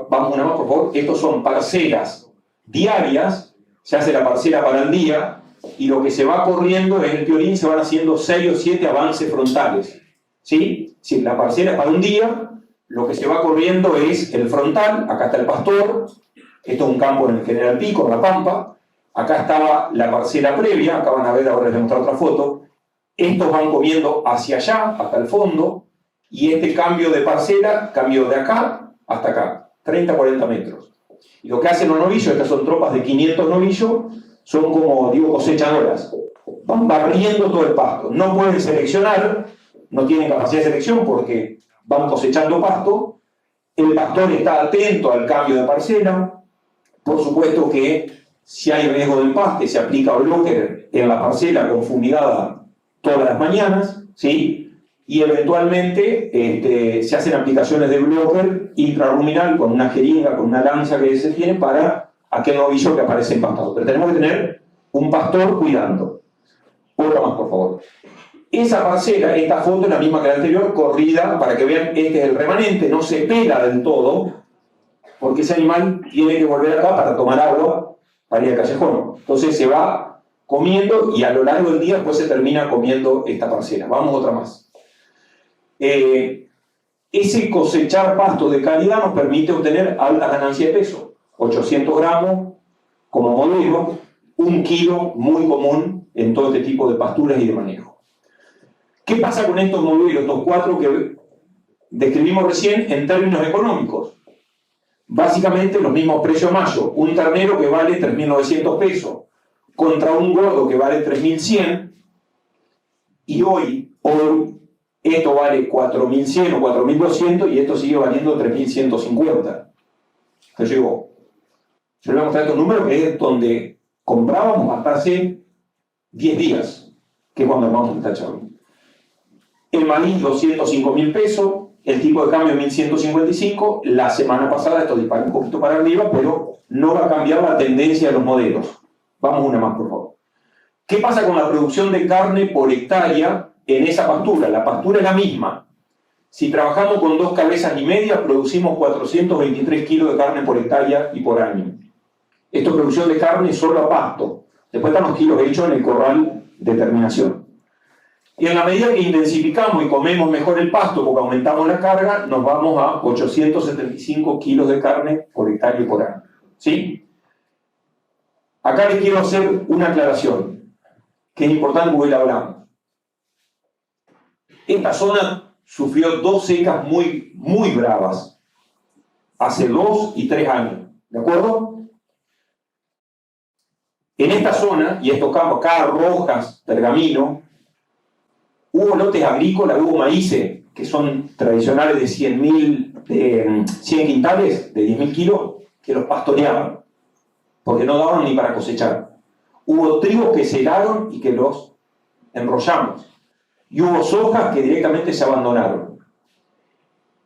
vamos una más por favor, estos son parcelas diarias, se hace la parcela para el día, y lo que se va corriendo es el piorín, se van haciendo 6 o 7 avances frontales, ¿sí? Si la parcela es para un día, lo que se va corriendo es el frontal, acá está el pastor, esto es un campo en el General Pico, en La Pampa, acá estaba la parcela previa, acá van a ver, ahora les voy a mostrar otra foto, estos van comiendo hacia allá, hasta el fondo, y este cambio de parcela, cambio de acá hasta acá, 30-40 metros. Y lo que hacen los novillos, estas son tropas de 500 novillos, son como, digo, cosechadoras. Van barriendo todo el pasto. No pueden seleccionar, no tienen capacidad de selección porque van cosechando pasto. El pastor está atento al cambio de parcela. Por supuesto que si hay riesgo de empaste, se aplica blocker en la parcela con fumigada todas las mañanas, ¿sí? Y eventualmente se hacen aplicaciones de blocker intraruminal con una jeringa, con una lanza que se tiene para aquel novillo que aparece empastado. Pero tenemos que tener un pastor cuidando. Otra más, por favor. Esa parcela, esta foto es la misma que la anterior, corrida, para que vean, este es el remanente, no se pela del todo, porque ese animal tiene que volver acá para tomar agua, para ir al callejón. Entonces se va comiendo y a lo largo del día después se termina comiendo esta parcela. Vamos otra más. Ese cosechar pasto de calidad nos permite obtener alta ganancia de peso. 800 gramos como modelo, 1 kilo muy común en todo este tipo de pasturas y de manejo. ¿Qué pasa con estos modelos, estos 4 que describimos recién en términos económicos? Básicamente los mismos precios mayo. Un ternero que vale 3.900 pesos contra un gordo que vale 3.100, y hoy esto vale 4.100 o 4.200 y esto sigue valiendo 3.150. Entonces yo le voy a mostrar estos números, que es donde comprábamos hasta hace 10 días, que es cuando armamos esta charla. El maíz 205.000 pesos, el tipo de cambio 1.155, la semana pasada esto disparó un poquito para arriba, pero no va a cambiar la tendencia de los modelos. Vamos una más, por favor. ¿Qué pasa con la producción de carne por hectárea en esa pastura? La pastura es la misma. Si trabajamos con 2 cabezas y media, producimos 423 kilos de carne por hectárea y por año. Esto es producción de carne solo a pasto. Después están los kilos hechos en el corral de terminación. Y en la medida que intensificamos y comemos mejor el pasto porque aumentamos la carga, nos vamos a 875 kilos de carne por hectárea y por año. ¿Sí? Acá les quiero hacer una aclaración, que es importante porque la hablamos. Esta zona sufrió 2 secas muy bravas, hace 2 y 3 años, ¿de acuerdo? En esta zona, y estos campos acá, Rojas, Pergamino, hubo lotes agrícolas, hubo maíces, que son tradicionales de 100 quintales, de 10.000 kilos, que los pastoreaban, porque no daban ni para cosechar. Hubo trigos que se helaron y que los enrollamos. Y hubo sojas que directamente se abandonaron.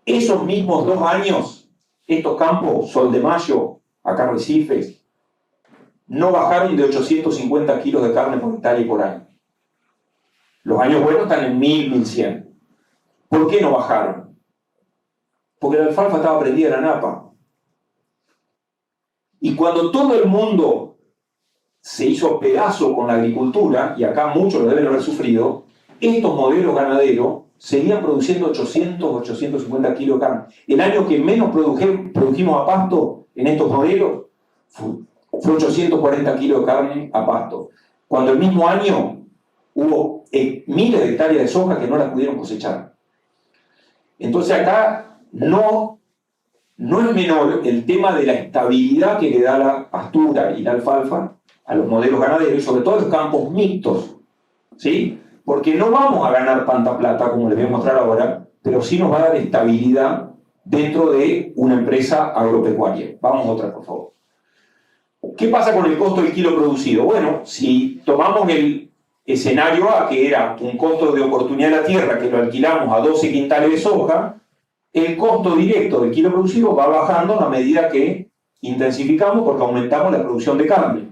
Esos mismos 2 años, estos campos, Sol de Mayo, acá Recifes, no bajaron de 850 kilos de carne por hectárea y por año. Los años buenos están en 1.000, 1.100. ¿Por qué no bajaron? Porque la alfalfa estaba prendida en la napa. Y cuando todo el mundo se hizo pedazo con la agricultura, y acá muchos lo deben haber sufrido, estos modelos ganaderos seguían produciendo 800, 850 kilos de carne. El año que menos produjimos a pasto en estos modelos fue 840 kilos de carne a pasto. Cuando el mismo año hubo miles de hectáreas de soja que no las pudieron cosechar. Entonces acá no es menor el tema de la estabilidad que le da la pastura y la alfalfa a los modelos ganaderos, y sobre todo los campos mixtos, ¿sí? Porque no vamos a ganar tanta plata, como les voy a mostrar ahora, pero sí nos va a dar estabilidad dentro de una empresa agropecuaria. Vamos a otra, por favor. ¿Qué pasa con el costo del kilo producido? Bueno, si tomamos el escenario A, que era un costo de oportunidad de la tierra, que lo alquilamos a 12 quintales de soja, el costo directo del kilo producido va bajando a medida que intensificamos porque aumentamos la producción de carne.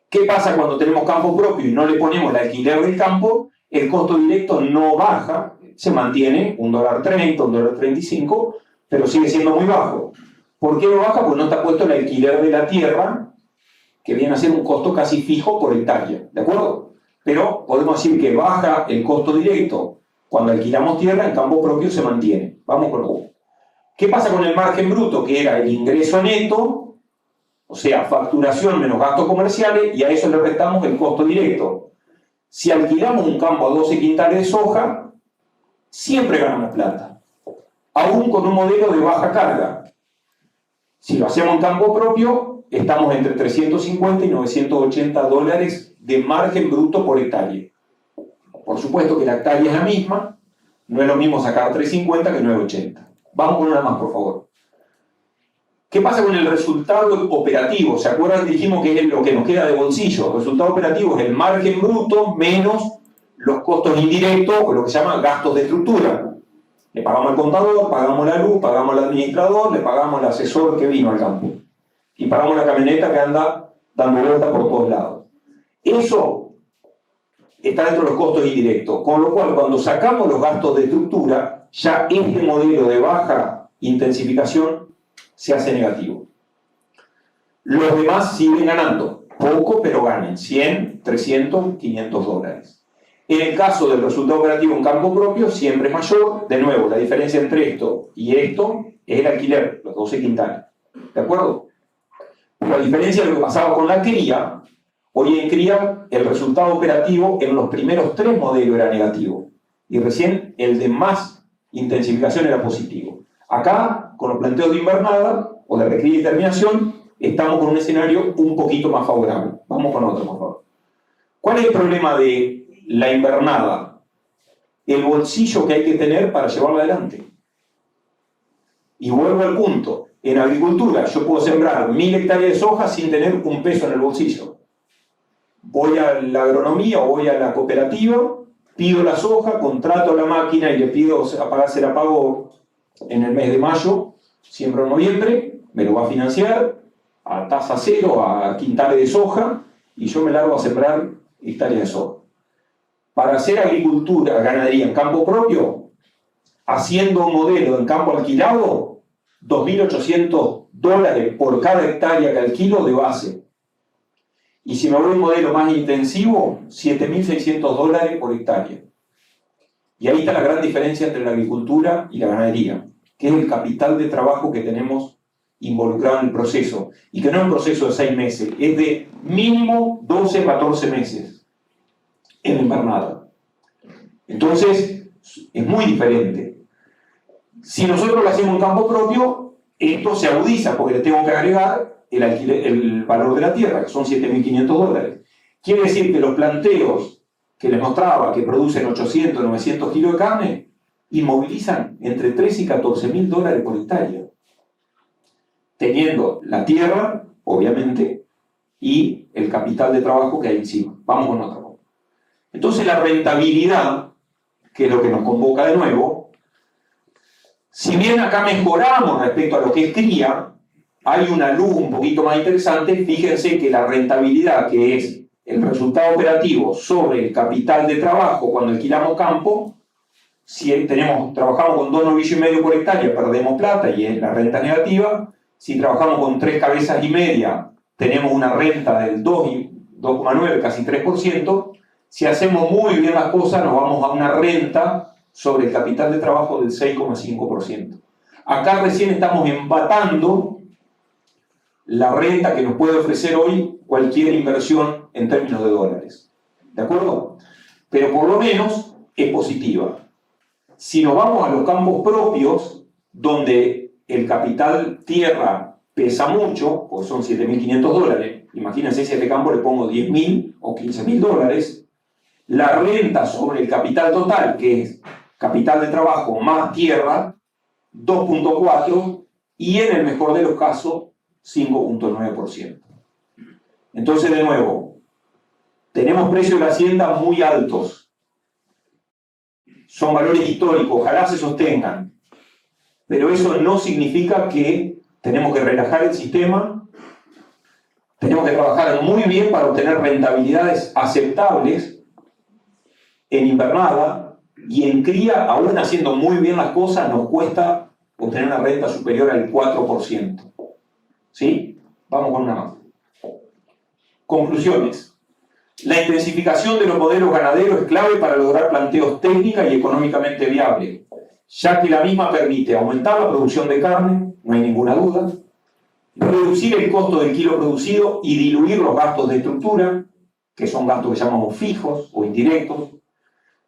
¿Qué pasa cuando tenemos campo propio y no le ponemos el alquiler del campo? El costo directo no baja, se mantiene $1.30, $1.35, pero sigue siendo muy bajo. ¿Por qué no baja? Porque no está puesto el alquiler de la tierra, que viene a ser un costo casi fijo por hectárea, ¿de acuerdo? Pero podemos decir que baja el costo directo. Cuando alquilamos tierra, el campo propio se mantiene. Vamos con lo. ¿Qué pasa con el margen bruto? Que era el ingreso neto, o sea, facturación menos gastos comerciales, y a eso le restamos el costo directo. Si alquilamos un campo a 12 quintales de soja, siempre ganamos plata, aún con un modelo de baja carga. Si lo hacemos en campo propio, estamos entre 350 y 980 dólares de margen bruto por hectárea. Por supuesto que la hectárea es la misma, no es lo mismo sacar 350 que 980. Vamos con una más, por favor. ¿Qué pasa con el resultado operativo? ¿Se acuerdan que dijimos que es lo que nos queda de bolsillo? El resultado operativo es el margen bruto menos los costos indirectos, o lo que se llama gastos de estructura. Le pagamos al contador, pagamos la luz, pagamos al administrador, le pagamos al asesor que vino al campo. Y pagamos la camioneta que anda dando vueltas por todos lados. Eso está dentro de los costos indirectos. Con lo cual, cuando sacamos los gastos de estructura, ya este modelo de baja intensificación se hace negativo. Los demás siguen ganando. Poco, pero ganen. 100, 300, 500 dólares. En el caso del resultado operativo en campo propio, siempre es mayor. De nuevo, la diferencia entre esto y esto es el alquiler, los 12 quintales. ¿De acuerdo? La diferencia de lo que pasaba con la cría, hoy en cría el resultado operativo en los primeros 3 modelos era negativo. Y recién el de más intensificación era positivo. Acá, con los planteos de invernada o de recría y terminación, estamos con un escenario un poquito más favorable. Vamos con otro, por favor. ¿Cuál es el problema de la invernada? El bolsillo que hay que tener para llevarla adelante. Y vuelvo al punto. En agricultura yo puedo sembrar 1000 hectáreas de soja sin tener un peso en el bolsillo. Voy a la agronomía o voy a la cooperativa, pido la soja, contrato a la máquina y le pido se la pago en el mes de mayo, siembro en noviembre, me lo va a financiar a tasa cero, a quintales de soja, y yo me largo a sembrar hectáreas de soja. Para hacer agricultura, ganadería en campo propio, haciendo un modelo en campo alquilado, 2.800 dólares por cada hectárea que alquilo de base. Y si me voy a un modelo más intensivo, 7.600 dólares por hectárea. Y ahí está la gran diferencia entre la agricultura y la ganadería, que es el capital de trabajo que tenemos involucrado en el proceso. Y que no es un proceso de 6 meses, es de mínimo 12 a 14 meses en invernada. Entonces, es muy diferente. Si nosotros lo hacemos en campo propio, esto se agudiza porque le tengo que agregar el valor de la tierra, que son 7.500 dólares. Quiere decir que los planteos que les mostraba, que producen 800, 900 kilos de carne, inmovilizan entre 13 y 14.000 dólares por hectárea. Teniendo la tierra, obviamente, y el capital de trabajo que hay encima. Vamos con otra cosa. Entonces la rentabilidad, que es lo que nos convoca de nuevo, si bien acá mejoramos respecto a lo que es cría, hay una luz un poquito más interesante. Fíjense que la rentabilidad, que es el resultado operativo sobre el capital de trabajo cuando alquilamos campo, si trabajamos con 2 novillos y medio por hectárea, perdemos plata y es la renta negativa. Si trabajamos con 3 cabezas y media, tenemos una renta del 2,9, casi 3%. Si hacemos muy bien las cosas, nos vamos a una renta sobre el capital de trabajo del 6,5%. Acá recién estamos empatando la renta que nos puede ofrecer hoy cualquier inversión en términos de dólares. ¿De acuerdo? Pero por lo menos es positiva. Si nos vamos a los campos propios, donde el capital tierra pesa mucho, pues son 7.500 dólares, imagínense si a este campo le pongo 10.000 o 15.000 dólares, la renta sobre el capital total, que es capital de trabajo más tierra, 2,4, y en el mejor de los casos, 5,9%. Entonces, de nuevo, tenemos precios de la hacienda muy altos. Son valores históricos, ojalá se sostengan. Pero eso no significa que tenemos que relajar el sistema. Tenemos que trabajar muy bien para obtener rentabilidades aceptables en invernada, y en cría, aún haciendo muy bien las cosas, nos cuesta obtener una renta superior al 4%. ¿Sí? Vamos con una más. Conclusiones. La intensificación de los modelos ganaderos es clave para lograr planteos técnicos y económicamente viables, ya que la misma permite aumentar la producción de carne, no hay ninguna duda, reducir el costo del kilo producido y diluir los gastos de estructura, que son gastos que llamamos fijos o indirectos,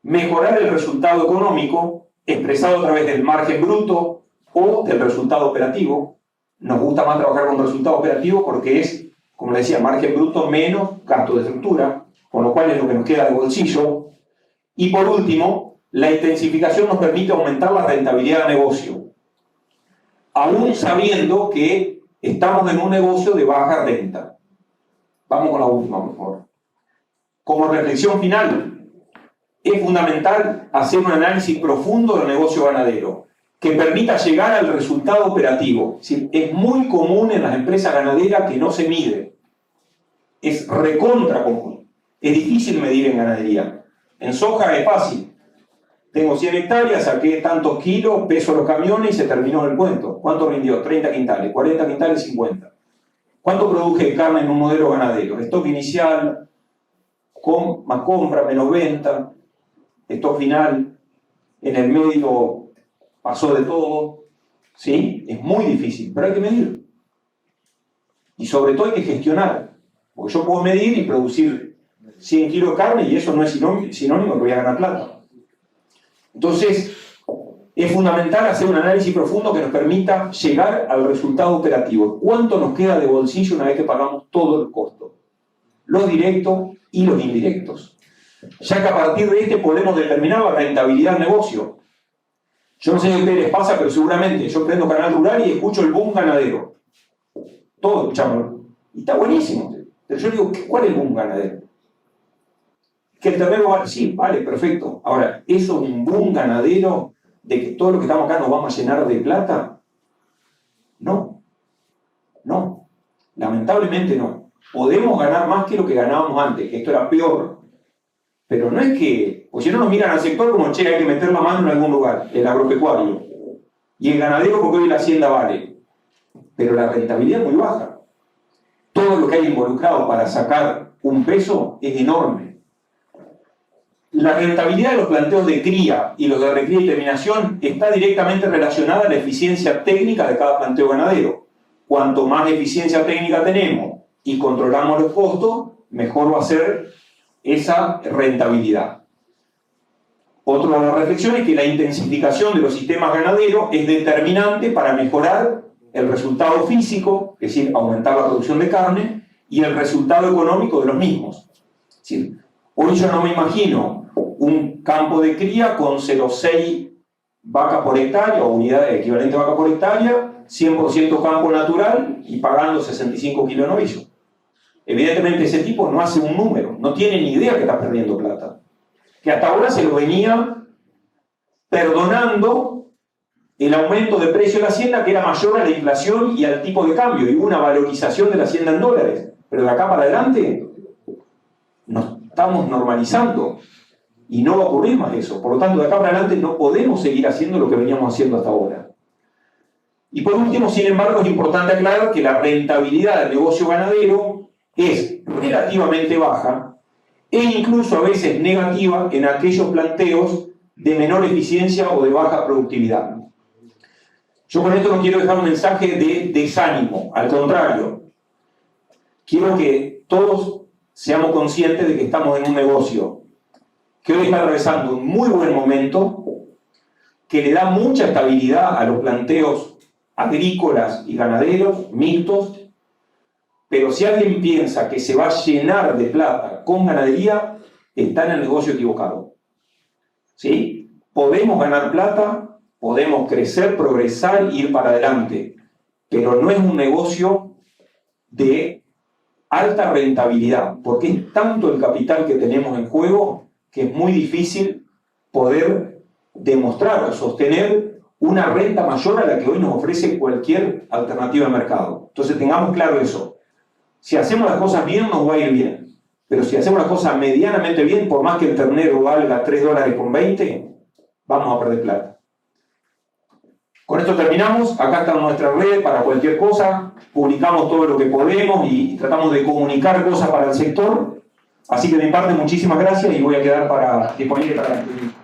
mejorar el resultado económico expresado a través del margen bruto o del resultado operativo, nos gusta más trabajar con resultados operativos porque es, como le decía, margen bruto menos gasto de estructura, con lo cual es lo que nos queda de bolsillo. Y por último, la intensificación nos permite aumentar la rentabilidad del negocio, aún sabiendo que estamos en un negocio de baja renta. Vamos con la última, por favor. Como reflexión final, es fundamental hacer un análisis profundo del negocio ganadero que permita llegar al resultado operativo. Es muy común en las empresas ganaderas que no se mide. Es recontra común. Es difícil medir en ganadería. En soja es fácil. Tengo 100 hectáreas, saqué tantos kilos, peso los camiones y se terminó el cuento. ¿Cuánto rindió? 30 quintales, 40 quintales, 50. ¿Cuánto produje de carne en un modelo ganadero? Stock inicial, más compra, menos venta, stock final, en el medio pasó de todo. ¿Sí? Es muy difícil, pero hay que medir. Y sobre todo hay que gestionar. Porque yo puedo medir y producir 100 kilos de carne y eso no es sinónimo que voy a ganar plata. Entonces, es fundamental hacer un análisis profundo que nos permita llegar al resultado operativo. ¿Cuánto nos queda de bolsillo una vez que pagamos todo el costo? Los directos y los indirectos. Ya que a partir de este podemos determinar la rentabilidad del negocio. Yo no sé si a ustedes les pasa, pero seguramente yo prendo Canal Rural y escucho el boom ganadero. Todos escuchamos. Y está buenísimo. Pero yo digo, ¿cuál es el boom ganadero? Que el terreno vale, sí, vale, perfecto. Ahora, ¿eso es un boom ganadero de que todos los que estamos acá nos vamos a llenar de plata? No. No. Lamentablemente no. Podemos ganar más que lo que ganábamos antes, que esto era peor. Pero no es que, pues si no nos miran al sector como, che, hay que meter la mano en algún lugar, el agropecuario. Y el ganadero porque hoy la hacienda vale. Pero la rentabilidad es muy baja. Todo lo que hay involucrado para sacar un peso es enorme. La rentabilidad de los planteos de cría y los de recría y terminación está directamente relacionada a la eficiencia técnica de cada planteo ganadero. Cuanto más eficiencia técnica tenemos y controlamos los costos, mejor va a ser esa rentabilidad. Otra de las reflexiones es que la intensificación de los sistemas ganaderos es determinante para mejorar el resultado físico, es decir, aumentar la producción de carne, y el resultado económico de los mismos. Es decir, hoy yo no me imagino un campo de cría con 0,6 vacas por hectárea o unidad equivalente a vaca por hectárea, 100% campo natural y pagando 65 kilos de novillo. Evidentemente ese tipo no hace un número, no tiene ni idea que está perdiendo plata. Que hasta ahora se lo venía perdonando el aumento de precio de la hacienda que era mayor a la inflación y al tipo de cambio, y hubo una valorización de la hacienda en dólares. Pero de acá para adelante nos estamos normalizando y no va a ocurrir más eso. Por lo tanto, de acá para adelante no podemos seguir haciendo lo que veníamos haciendo hasta ahora. Y por último, sin embargo, es importante aclarar que la rentabilidad del negocio ganadero es relativamente baja e incluso a veces negativa en aquellos planteos de menor eficiencia o de baja productividad. Yo con esto no quiero dejar un mensaje de desánimo, al contrario, quiero que todos seamos conscientes de que estamos en un negocio que hoy está atravesando un muy buen momento, que le da mucha estabilidad a los planteos agrícolas y ganaderos mixtos, pero si alguien piensa que se va a llenar de plata con ganadería, está en el negocio equivocado. ¿Sí? Podemos ganar plata, podemos crecer, progresar, ir para adelante, pero no es un negocio de alta rentabilidad, porque es tanto el capital que tenemos en juego que es muy difícil poder demostrar o sostener una renta mayor a la que hoy nos ofrece cualquier alternativa de mercado. Entonces tengamos claro eso. Si hacemos las cosas bien, nos va a ir bien. Pero si hacemos las cosas medianamente bien, por más que el ternero valga $3,20, vamos a perder plata. Con esto terminamos. Acá está nuestra red para cualquier cosa. Publicamos todo lo que podemos y tratamos de comunicar cosas para el sector. Así que de mi parte, muchísimas gracias y voy a quedar disponible para la entrevista.